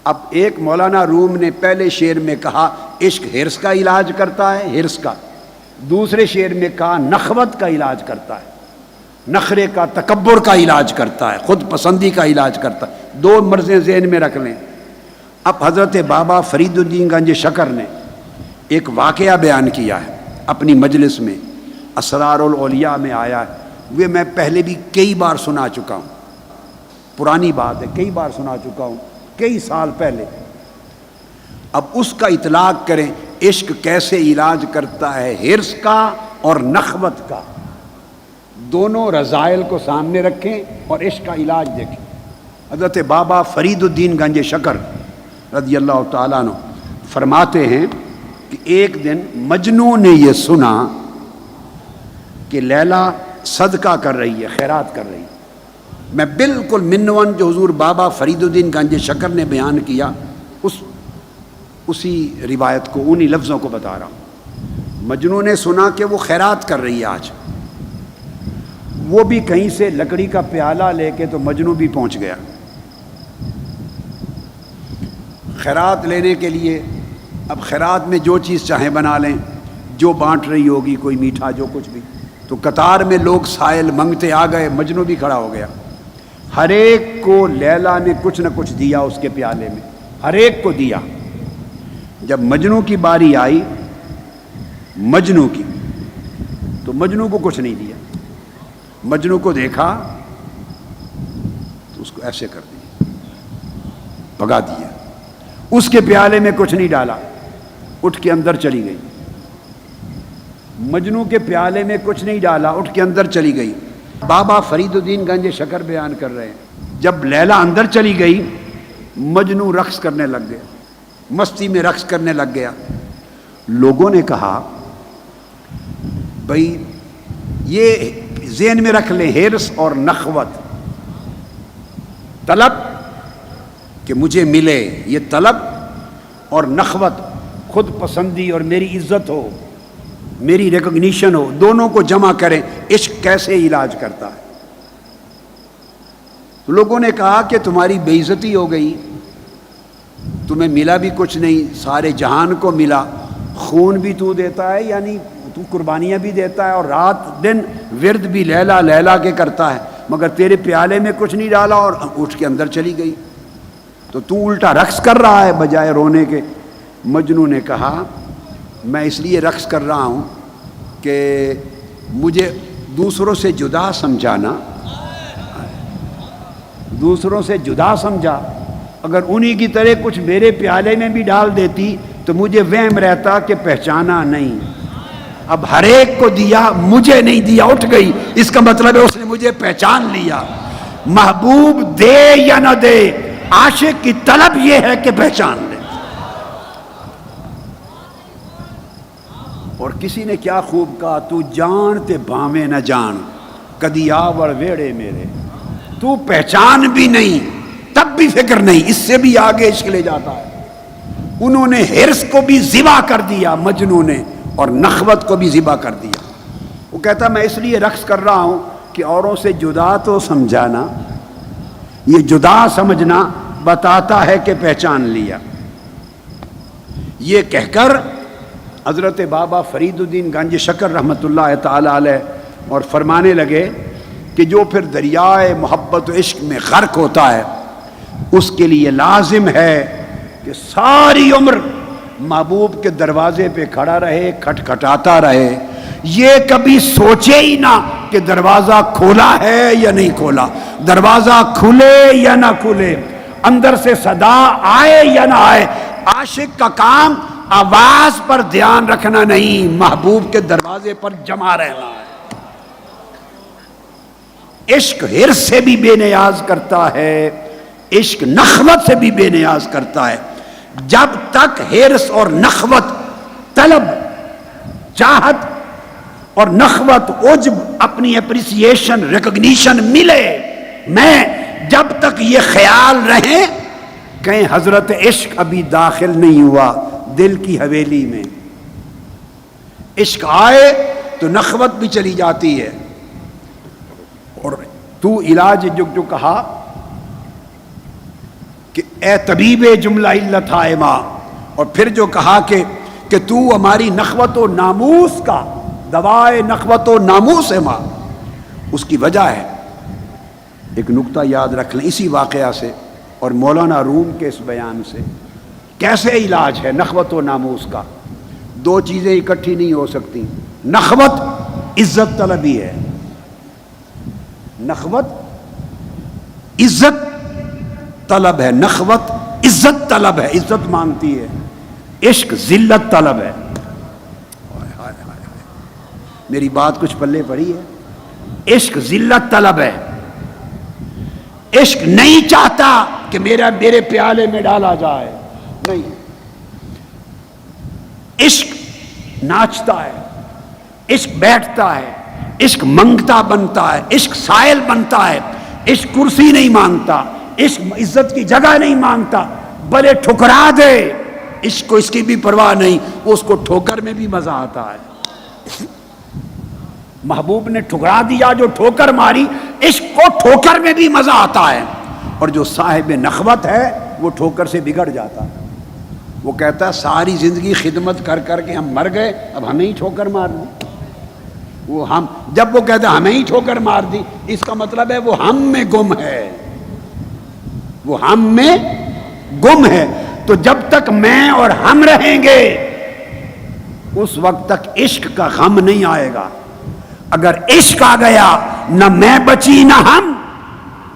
اب ایک مولانا روم نے پہلے شعر میں کہا عشق حرص کا علاج کرتا ہے، حرص کا، دوسرے شعر میں کہا نخوت کا علاج کرتا ہے، نخرے کا تکبر کا علاج کرتا ہے، خود پسندی کا علاج کرتا ہے، دو مرضیں ذہن میں رکھ لیں۔ اب حضرت بابا فرید الدین گنج شکر نے ایک واقعہ بیان کیا ہے اپنی مجلس میں، اسرار الاولیاء میں آیا ہے، وہ میں پہلے بھی کئی بار سنا چکا ہوں، پرانی بات ہے، کئی بار سنا چکا ہوں، کئی سال پہلے۔ اب اس کا اطلاق کریں، عشق کیسے علاج کرتا ہے، حرص کا اور نخوت کا، دونوں رذائل کو سامنے رکھیں اور عشق کا علاج دیکھیں۔ حضرت بابا فرید الدین گنج شکر رضی اللہ تعالیٰ عنہ فرماتے ہیں کہ ایک دن مجنوں نے یہ سنا کہ لیلا صدقہ کر رہی ہے، خیرات کر رہی ہے۔ میں بالکل منون جو حضور بابا فرید الدین گنج شکر نے بیان کیا اسی روایت کو، انہی لفظوں کو بتا رہا ہوں۔ مجنوں نے سنا کہ وہ خیرات کر رہی ہے آج، وہ بھی کہیں سے لکڑی کا پیالہ لے کے، تو مجنوں بھی پہنچ گیا خیرات لینے کے لیے۔ اب خیرات میں جو چیز چاہیں بنا لیں، جو بانٹ رہی ہوگی، کوئی میٹھا جو کچھ بھی، تو قطار میں لوگ سائل منگتے آ گئے، مجنوں بھی کھڑا ہو گیا۔ ہر ایک کو لیلا نے کچھ نہ کچھ دیا اس کے پیالے میں، ہر ایک کو دیا۔ جب مجنوں کی باری آئی، مجنوں کی، تو مجنوں کو کچھ نہیں دیا، مجنو کو دیکھا تو اس کو ایسے کر دیا، بھگا دیا، اس کے پیالے میں کچھ نہیں ڈالا، اٹھ کے اندر چلی گئی۔ مجنو کے پیالے میں کچھ نہیں ڈالا، اٹھ کے اندر چلی گئی۔ بابا فرید الدین گنج شکر بیان کر رہے ہیں، جب لیلا اندر چلی گئی مجنو رقص کرنے لگ گیا، مستی میں رقص کرنے لگ گیا۔ لوگوں نے کہا بھائی یہ ذہن میں رکھ لیں، ہرس اور نخوت، طلب کہ مجھے ملے، یہ طلب، اور نخوت خود پسندی اور میری عزت ہو، میری ریکگنیشن ہو، دونوں کو جمع کریں۔ عشق کیسے علاج کرتا ہے؟ تو لوگوں نے کہا کہ تمہاری بے عزتی ہو گئی، تمہیں ملا بھی کچھ نہیں، سارے جہان کو ملا، خون بھی تو دیتا ہے، یعنی تو قربانیاں بھی دیتا ہے، اور رات دن ورد بھی لیلا لیلا کے کرتا ہے، مگر تیرے پیالے میں کچھ نہیں ڈالا اور اٹھ کے اندر چلی گئی، تو الٹا رقص کر رہا ہے بجائے رونے کے۔ مجنو نے کہا میں اس لیے رقص کر رہا ہوں کہ مجھے دوسروں سے جدا سمجھانا، دوسروں سے جدا سمجھا، اگر انہی کی طرح کچھ میرے پیالے میں بھی ڈال دیتی تو مجھے وہم رہتا کہ پہچانا نہیں، اب ہر ایک کو دیا، مجھے نہیں دیا، اٹھ گئی، اس کا مطلب ہے اس نے مجھے پہچان لیا۔ محبوب دے یا نہ دے، عاشق کی طلب یہ ہے کہ پہچان لے۔ اور کسی نے کیا خوب کہا، تو جان تے بھاویں نہ جان، کدی آور ویڑے میرے، تو پہچان بھی نہیں تب بھی فکر نہیں، اس سے بھی آگے عشق لے جاتا ہے۔ انہوں نے ہرس کو بھی ذبح کر دیا مجنو نے، اور نخوت کو بھی ذبح کر دیا۔ وہ کہتا میں اس لیے رقص کر رہا ہوں کہ اوروں سے جدا تو سمجھانا، یہ جدا سمجھنا بتاتا ہے کہ پہچان لیا۔ یہ کہہ کر حضرت بابا فرید الدین گنج شکر رحمۃ اللہ تعالی علیہ اور فرمانے لگے کہ جو پھر دریائے محبت و عشق میں غرق ہوتا ہے اس کے لیے لازم ہے کہ ساری عمر محبوب کے دروازے پہ کھڑا رہے، کھٹکھٹاتا رہے، یہ کبھی سوچے ہی نہ کہ دروازہ کھولا ہے یا نہیں کھولا، دروازہ کھلے یا نہ کھلے، اندر سے صدا آئے یا نہ آئے۔ عاشق کا کام آواز پر دھیان رکھنا نہیں، محبوب کے دروازے پر جمع رہنا ہے۔ عشق ہرس سے بھی بے نیاز کرتا ہے، عشق نخوت سے بھی بے نیاز کرتا ہے۔ جب تک ہرس اور نخوت، طلب، چاہت اور نخوت، عجب، اپنی اپریسیشن، ریکگنیشن ملے، میں جب تک یہ خیال رہے کہیں حضرت عشق ابھی داخل نہیں ہوا دل کی حویلی میں، عشق آئے تو نخوت بھی چلی جاتی ہے۔ اور تو علاج جو کہا کہ اے طبیب جملہ علت ہائے ماں، اور پھر جو کہا کہ تو ہماری نخوت و ناموس کا دوائے نخوت و ناموس ہے ماں، اس کی وجہ ہے، ایک نکتہ یاد رکھ لیں اسی واقعہ سے اور مولانا روم کے اس بیان سے، کیسے علاج ہے نخوت و ناموس کا۔ دو چیزیں اکٹھی نہیں ہو سکتی، نخوت عزت طلبی ہے، نخوت عزت طلب ہے، نخوت عزت طلب ہے، عزت مانگتی ہے، عشق ذلت طلب ہے۔ میری بات کچھ پلے پڑی ہے؟ عشق ذلت طلب ہے، عشق نہیں چاہتا کہ میرے پیالے میں ڈالا جائے، نہیں، عشق ناچتا ہے، عشق بیٹھتا ہے، عشق منگتا بنتا ہے، عشق سائل بنتا ہے، عشق کرسی نہیں مانگتا، عشق عزت کی جگہ نہیں مانگتا، بلے ٹھکرا دے، عشق کو اس کی بھی پرواہ نہیں، اس کو ٹھوکر میں بھی مزہ آتا ہے۔ محبوب نے ٹھکرا دیا، جو ٹھوکر ماری، عشق کو ٹھوکر میں بھی مزہ آتا ہے، اور جو صاحب نخوت ہے وہ ٹھوکر سے بگڑ جاتا ہے۔ وہ کہتا ہے ساری زندگی خدمت کر کر کے ہم مر گئے، اب ہمیں ہی ٹھوکر مار دی۔ جب وہ کہتا ہے ہمیں ہی ٹھوکر مار دی، اس کا مطلب ہے وہ ہم میں گم ہے، وہ ہم میں گم ہے۔ تو جب تک میں اور ہم رہیں گے اس وقت تک عشق کا غم نہیں آئے گا۔ اگر عشق آ گیا نہ میں بچی نہ ہم،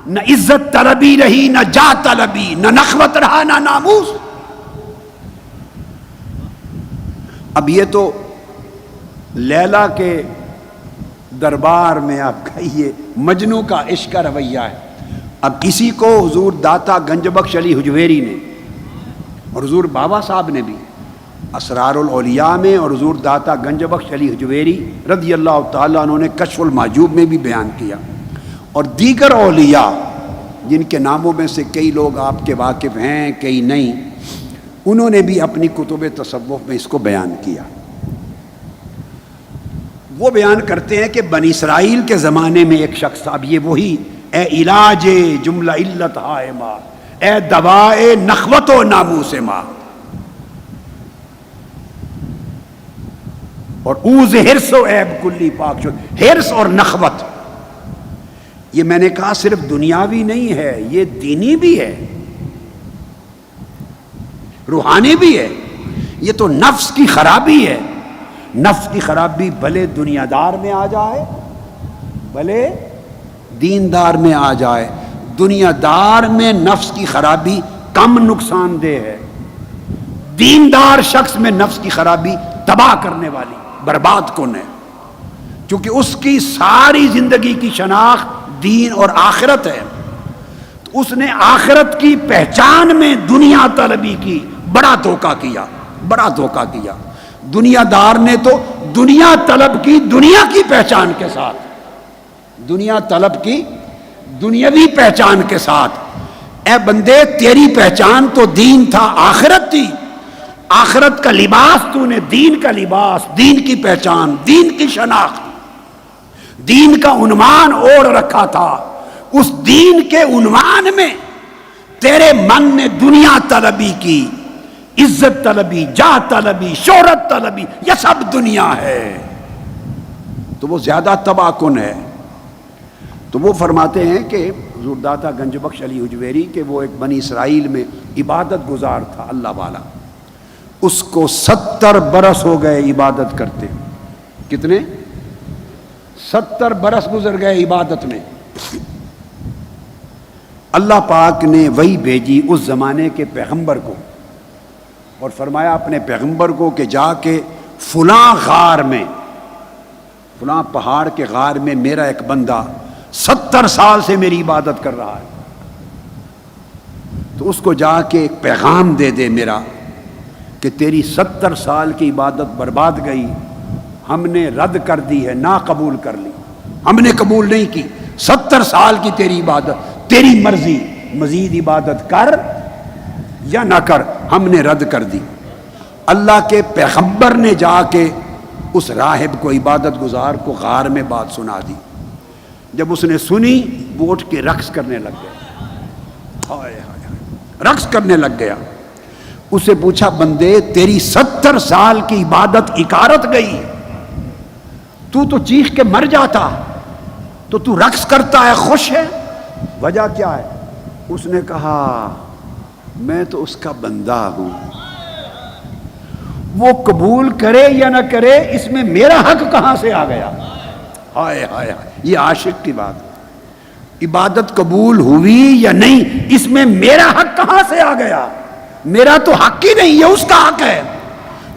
نہ عزت طلبی رہی نہ جا طلبی، نہ نخوت رہا نہ ناموس۔ اب یہ تو لیلا کے دربار میں آپ کہیے مجنوں کا عشق کا رویہ ہے۔ اب اسی کو حضور داتا گنج بخش علی حجویری نے اور حضور بابا صاحب نے بھی اسرار الاولیاء میں، اور حضور داتا گنج بخش علی حجویری رضی اللہ تعالیٰ عنہ نے کشف المحجوب میں بھی بیان کیا، اور دیگر اولیاء جن کے ناموں میں سے کئی لوگ آپ کے واقف ہیں کئی نہیں، انہوں نے بھی اپنی کتب تصوف میں اس کو بیان کیا۔ وہ بیان کرتے ہیں کہ بنی اسرائیل کے زمانے میں ایک شخص تھا، اب یہ وہی اے علاج جملہ علت ہائے ماں، اے دوائے نخوت و ناموس ماں، اور اوز ہرس و عیب کلی پاک شد۔ ہرس اور نخوت یہ میں نے کہا صرف دنیاوی نہیں ہے، یہ دینی بھی ہے، روحانی بھی ہے۔ یہ تو نفس کی خرابی ہے۔ نفس کی خرابی بھلے دنیا دار میں آ جائے بھلے دیندار میں آ جائے، دنیا دار میں نفس کی خرابی کم نقصان دہ ہے، دیندار شخص میں نفس کی خرابی تباہ کرنے والی برباد کن ہے، کیونکہ اس کی ساری زندگی کی شناخت دین اور آخرت ہے۔ تو اس نے آخرت کی پہچان میں دنیا طلبی کی بڑا دھوکہ کیا، بڑا دھوکہ کیا۔ دنیا دار نے تو دنیا طلب کی دنیا کی پہچان کے ساتھ، دنیا طلب کی دنیاوی پہچان کے ساتھ، اے بندے تیری پہچان تو دین تھا، آخرت تھی، آخرت کا لباس تو نے دین کا لباس، دین کی پہچان، دین کی شناخت، دین کا عنوان اوڑھ رکھا تھا۔ اس دین کے عنوان میں تیرے من نے دنیا طلبی کی، عزت طلبی، جاہ طلبی، شہرت طلبی، یہ سب دنیا ہے، تو وہ زیادہ تباہ کن ہے۔ تو وہ فرماتے ہیں کہ حضور داتا گنج بخش علی حجویری کہ وہ ایک بنی اسرائیل میں عبادت گزار تھا اللہ والا، اس کو 70 برس ہو گئے عبادت کرتے۔ کتنے؟ 70 برس گزر گئے عبادت میں۔ اللہ پاک نے وحی بھیجی اس زمانے کے پیغمبر کو، اور فرمایا اپنے پیغمبر کو کہ جا کے فلاں غار میں، فلاں پہاڑ کے غار میں میرا ایک بندہ 70 سال سے میری عبادت کر رہا ہے، تو اس کو جا کے ایک پیغام دے دے میرا کہ تیری 70 سال کی عبادت برباد گئی، ہم نے رد کر دی ہے، نا قبول کر لی، ہم نے قبول نہیں کی، 70 سال کی تیری عبادت، تیری مرضی، مزید عبادت کر یا نہ کر، ہم نے رد کر دی۔ اللہ کے پیغمبر نے جا کے اس راہب کو، عبادت گزار کو غار میں بات سنا دی۔ جب اس نے سنی وہ اٹھ کے رقص کرنے لگ گیا، ہائے ہائے، رقص کرنے لگ گیا۔ اسے پوچھا بندے تیری 70 سال کی عبادت اکارت گئی، تو چیخ کے مر جاتا، تو رقص کرتا ہے، خوش ہے، وجہ کیا ہے؟ اس نے کہا میں تو اس کا بندہ ہوں، وہ قبول کرے یا نہ کرے اس میں میرا حق کہاں سے آ گیا؟ ہائے ہائے، یہ عاشق کی بات ہے، عبادت قبول ہوئی یا نہیں اس میں میرا حق کہاں سے آ گیا؟ میرا تو حق ہی نہیں، یہ اس کا حق ہے،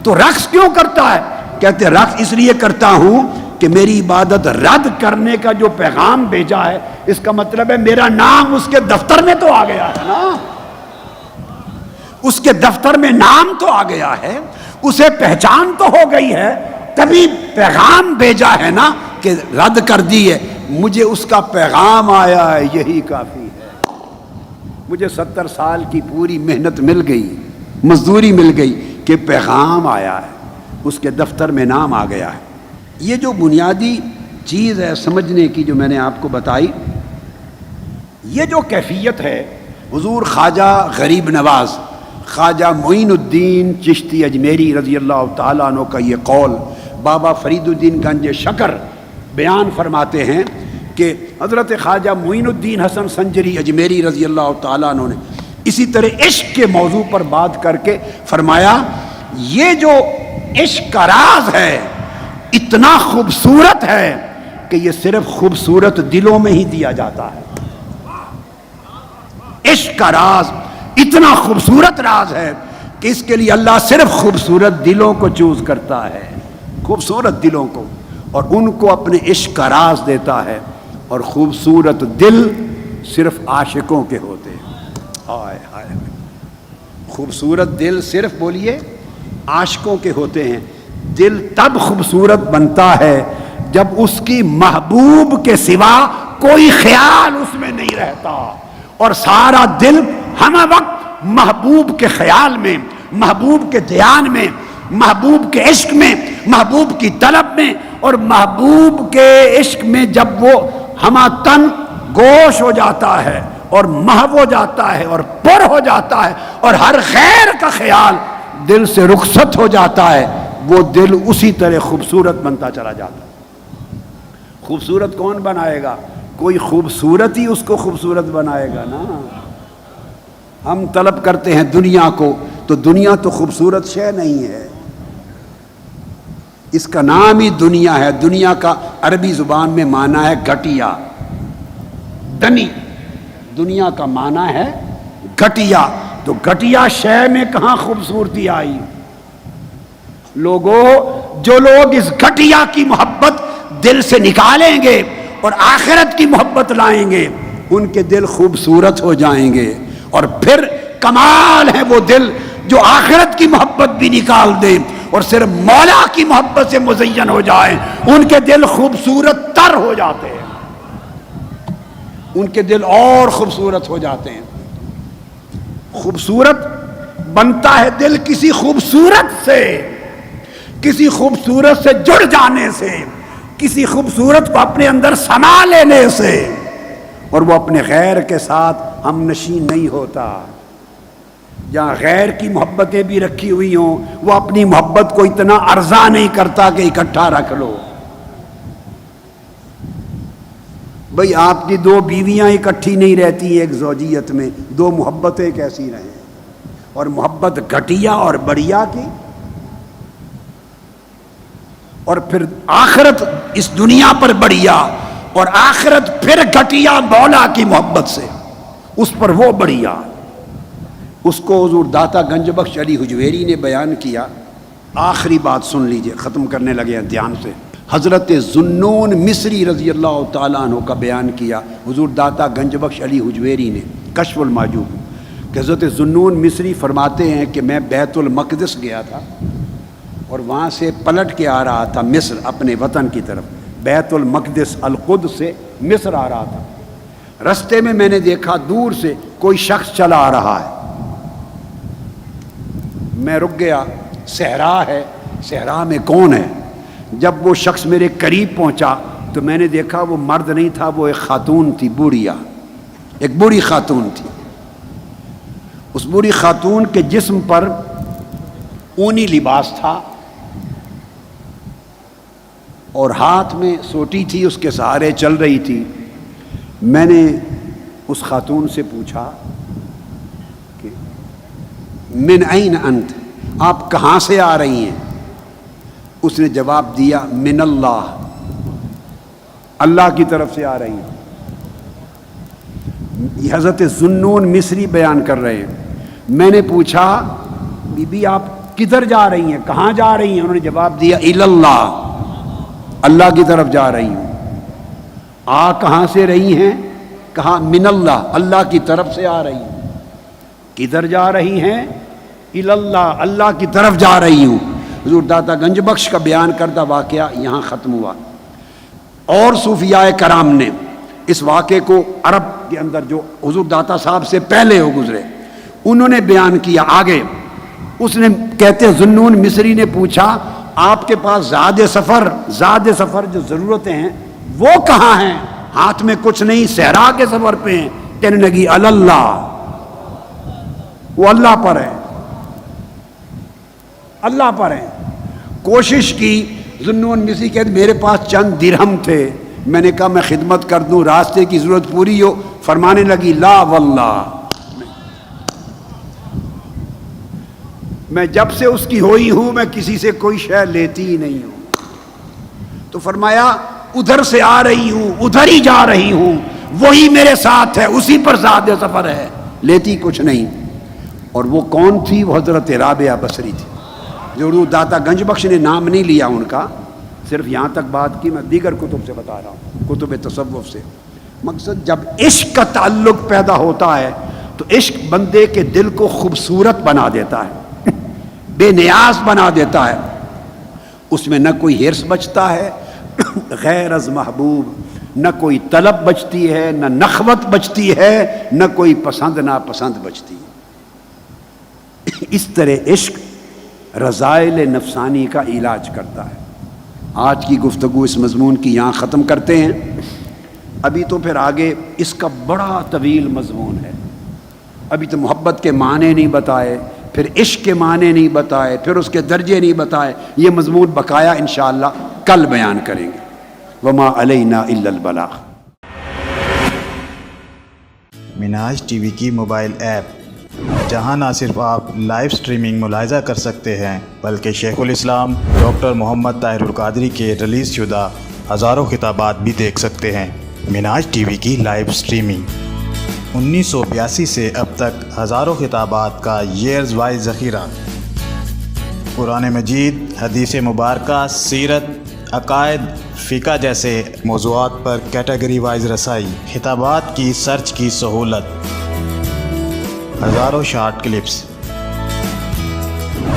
تو رقص کیوں کرتا ہے؟ کہتے رقص اس لیے کرتا ہوں کہ میری عبادت رد کرنے کا جو پیغام بھیجا ہے، اس کا مطلب ہے میرا نام اس کے دفتر میں تو آ گیا ہے نا، اس کے دفتر میں نام تو آ گیا ہے، اسے پہچان تو ہو گئی ہے، تبھی پیغام بھیجا ہے نا کہ رد کر دی ہے۔ مجھے اس کا پیغام آیا ہے، یہی کافی ہے، مجھے 70 سال کی پوری محنت مل گئی، مزدوری مل گئی کہ پیغام آیا ہے، اس کے دفتر میں نام آ گیا ہے۔ یہ جو بنیادی چیز ہے سمجھنے کی جو میں نے آپ کو بتائی، یہ جو کیفیت ہے، حضور خواجہ غریب نواز خواجہ معین الدین چشتی اجمیری رضی اللہ تعالیٰ عنہ کا یہ قول بابا فرید الدین گنج شکر بیان فرماتے ہیں کہ حضرت خواجہ معین الدین حسن سنجری اجمیری رضی اللہ تعالیٰ عنہ نے اسی طرح عشق کے موضوع پر بات کر کے فرمایا، یہ جو عشق کا راز ہے اتنا خوبصورت ہے کہ یہ صرف خوبصورت دلوں میں ہی دیا جاتا ہے. عشق کا راز اتنا خوبصورت راز ہے کہ اس کے لیے اللہ صرف خوبصورت دلوں کو چوز کرتا ہے، خوبصورت دلوں کو، اور ان کو اپنے عشق کا راز دیتا ہے. اور خوبصورت دل صرف عاشقوں کے ہوتے ہیں. ہائے ہائے، خوبصورت دل صرف بولیے عاشقوں کے ہوتے ہیں. دل تب خوبصورت بنتا ہے جب اس کی محبوب کے سوا کوئی خیال اس میں نہیں رہتا، اور سارا دل ہم وقت محبوب کے خیال میں، محبوب کے دھیان میں، محبوب کے عشق میں، محبوب کی طلب میں، اور محبوب کے عشق میں جب وہ ہما تن گوش ہو جاتا ہے اور محو ہو جاتا ہے اور پر ہو جاتا ہے اور ہر خیر کا خیال دل سے رخصت ہو جاتا ہے، وہ دل اسی طرح خوبصورت بنتا چلا جاتا ہے. خوبصورت کون بنائے گا؟ کوئی خوبصورت ہی اس کو خوبصورت بنائے گا نا. ہم طلب کرتے ہیں دنیا کو، تو دنیا تو خوبصورت شے نہیں ہے، اس کا نام ہی دنیا ہے. دنیا کا عربی زبان میں معنی ہے گھٹیا، دنی. دنیا کا معنی ہے گھٹیا. تو گھٹیا شے میں کہاں خوبصورتی آئی؟ لوگوں، جو لوگ اس گھٹیا کی محبت دل سے نکالیں گے اور آخرت کی محبت لائیں گے، ان کے دل خوبصورت ہو جائیں گے. اور پھر کمال ہے وہ دل جو آخرت کی محبت بھی نکال دے اور صرف مولا کی محبت سے مزین ہو جائے. ان کے دل خوبصورت تر ہو جاتے ہیں، ان کے دل اور خوبصورت ہو جاتے ہیں. خوبصورت بنتا ہے دل کسی خوبصورت سے، کسی خوبصورت سے جڑ جانے سے، کسی خوبصورت کو اپنے اندر سما لینے سے، اور وہ اپنے غیر کے ساتھ ہم نشین نہیں ہوتا. جہاں غیر کی محبتیں بھی رکھی ہوئی ہوں، وہ اپنی محبت کو اتنا ارزاں نہیں کرتا کہ اکٹھا رکھ لو. بھئی آپ کی دو بیویاں اکٹھی نہیں رہتی ایک زوجیت میں، دو محبتیں کیسی رہیں؟ اور محبت گھٹیا اور بڑھیا کی، اور پھر آخرت اس دنیا پر بڑھیا، اور آخرت پھر گھٹیا مولا کی محبت سے، اس پر وہ بڑھیا. اس کو حضور داتا گنج بخش علی حجویری نے بیان کیا. آخری بات سن لیجئے، ختم کرنے لگے ہیں دھیان سے. حضرت ذوالنون مصری رضی اللہ تعالیٰ عنہ کا بیان کیا حضور داتا گنج بخش علی حجویری نے کشف المعجوب، کہ حضرت ذوالنون مصری فرماتے ہیں کہ میں بیت المقدس گیا تھا اور وہاں سے پلٹ کے آ رہا تھا مصر اپنے وطن کی طرف. بیت المقدس القدس سے مصر آ رہا تھا. رستے میں نے دیکھا دور سے کوئی شخص چلا آ رہا ہے. میں رک گیا. صحرا ہے، صحرا میں کون ہے؟ جب وہ شخص میرے قریب پہنچا تو میں نے دیکھا وہ مرد نہیں تھا، وہ ایک خاتون تھی، بوڑھیا، ایک بوڑھی خاتون تھی. اس بوڑھی خاتون کے جسم پر اونی لباس تھا اور ہاتھ میں سوٹی تھی، اس کے سہارے چل رہی تھی. میں نے اس خاتون سے پوچھا کہ من این انت، آپ کہاں سے آ رہی ہیں؟ اس نے جواب دیا من اللہ، اللہ کی طرف سے آ رہی ہیں. یہ حضرت ذوالنون مصری بیان کر رہے ہیں. میں نے پوچھا بی بی آپ کدھر جا رہی ہیں، کہاں جا رہی ہیں؟ انہوں نے جواب دیا اللہ، اللہ کی طرف جا رہی ہوں. آ کہاں سے رہی ہیں؟ کہا من اللہ، اللہ کی طرف سے آ رہی ہوں. کدھر جا رہی ہیں؟ اللہ، اللہ کی طرف جا رہی ہوں. حضور داتا گنج بخش کا بیان کردہ واقعہ یہاں ختم ہوا. اور صوفیاء کرام نے اس واقعے کو عرب کے اندر جو حضور داتا صاحب سے پہلے ہو گزرے انہوں نے بیان کیا آگے. اس نے کہتے ہیں ذوالنون مصری نے پوچھا آپ کے پاس زاد سفر جو ضرورتیں ہیں وہ کہاں ہیں؟ ہاتھ میں کچھ نہیں، صحرا کے سفر پہ ہیں. کہنے لگی اللہ، وہ اللہ پر ہے، اللہ پر ہیں. کوشش کی. ذوالنون مصری کہتے میرے پاس چند درہم تھے، میں نے کہا میں خدمت کر دوں، راستے کی ضرورت پوری ہو. فرمانے لگی لا واللہ، میں جب سے اس کی ہوئی ہوں میں کسی سے کوئی شے لیتی ہی نہیں ہوں. تو فرمایا ادھر سے آ رہی ہوں ادھر ہی جا رہی ہوں، وہی میرے ساتھ ہے، اسی پر زاد سفر ہے، لیتی کچھ نہیں۔ اور وہ کون تھی؟ وہ حضرت رابعہ بصری تھی، جو اردو داتا گنج بخش نے نام نہیں لیا ان کا، صرف یہاں تک بات کی، میں دیگر کتب سے بتا رہا ہوں، کتب تصوف سے۔ مقصد جب عشق کا تعلق پیدا ہوتا ہے تو عشق بندے کے دل کو خوبصورت بنا دیتا ہے، بے نیاز بنا دیتا ہے، اس میں نہ کوئی حرص بچتا ہے غیر از محبوب، نہ کوئی طلب بچتی ہے، نہ نخوت بچتی ہے، نہ کوئی پسند ناپسند بچتی ہے۔ اس طرح عشق رذائل نفسانی کا علاج کرتا ہے۔ آج کی گفتگو اس مضمون کی یہاں ختم کرتے ہیں، ابھی تو پھر آگے اس کا بڑا طویل مضمون ہے، ابھی تو محبت کے معنی نہیں بتائے، پھر عشق کے معنی نہیں بتائے، پھر اس کے درجے نہیں بتائے، یہ مضمون بقایا انشاءاللہ کل بیان کریں گے۔ وما علینا الا البلاغ۔ منہاج ٹی وی کی موبائل ایپ، جہاں نہ صرف آپ لائیو سٹریمنگ ملاحظہ کر سکتے ہیں بلکہ شیخ الاسلام ڈاکٹر محمد طاہر القادری کے ریلیز شدہ ہزاروں خطابات بھی دیکھ سکتے ہیں۔ منہاج ٹی وی کی لائیو سٹریمنگ 1982 سے اب تک ہزاروں خطابات کا ایئرز وائز ذخیرہ، قرآن مجید، حدیث مبارکہ، سیرت، عقائد، فقہ جیسے موضوعات پر کیٹیگری وائز رسائی، خطابات کی سرچ کی سہولت، ہزاروں شارٹ کلپس،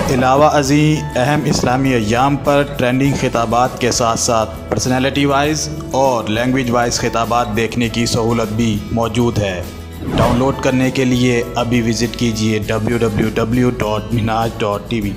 علاوہ ازیں اہم اسلامی ایام پر ٹرینڈنگ خطابات کے ساتھ ساتھ پرسنالٹی وائز اور لینگویج وائز خطابات دیکھنے کی سہولت بھی موجود ہے۔ ڈاؤن لوڈ کرنے کے لیے ابھی وزٹ کیجیے www.minhaj.tv۔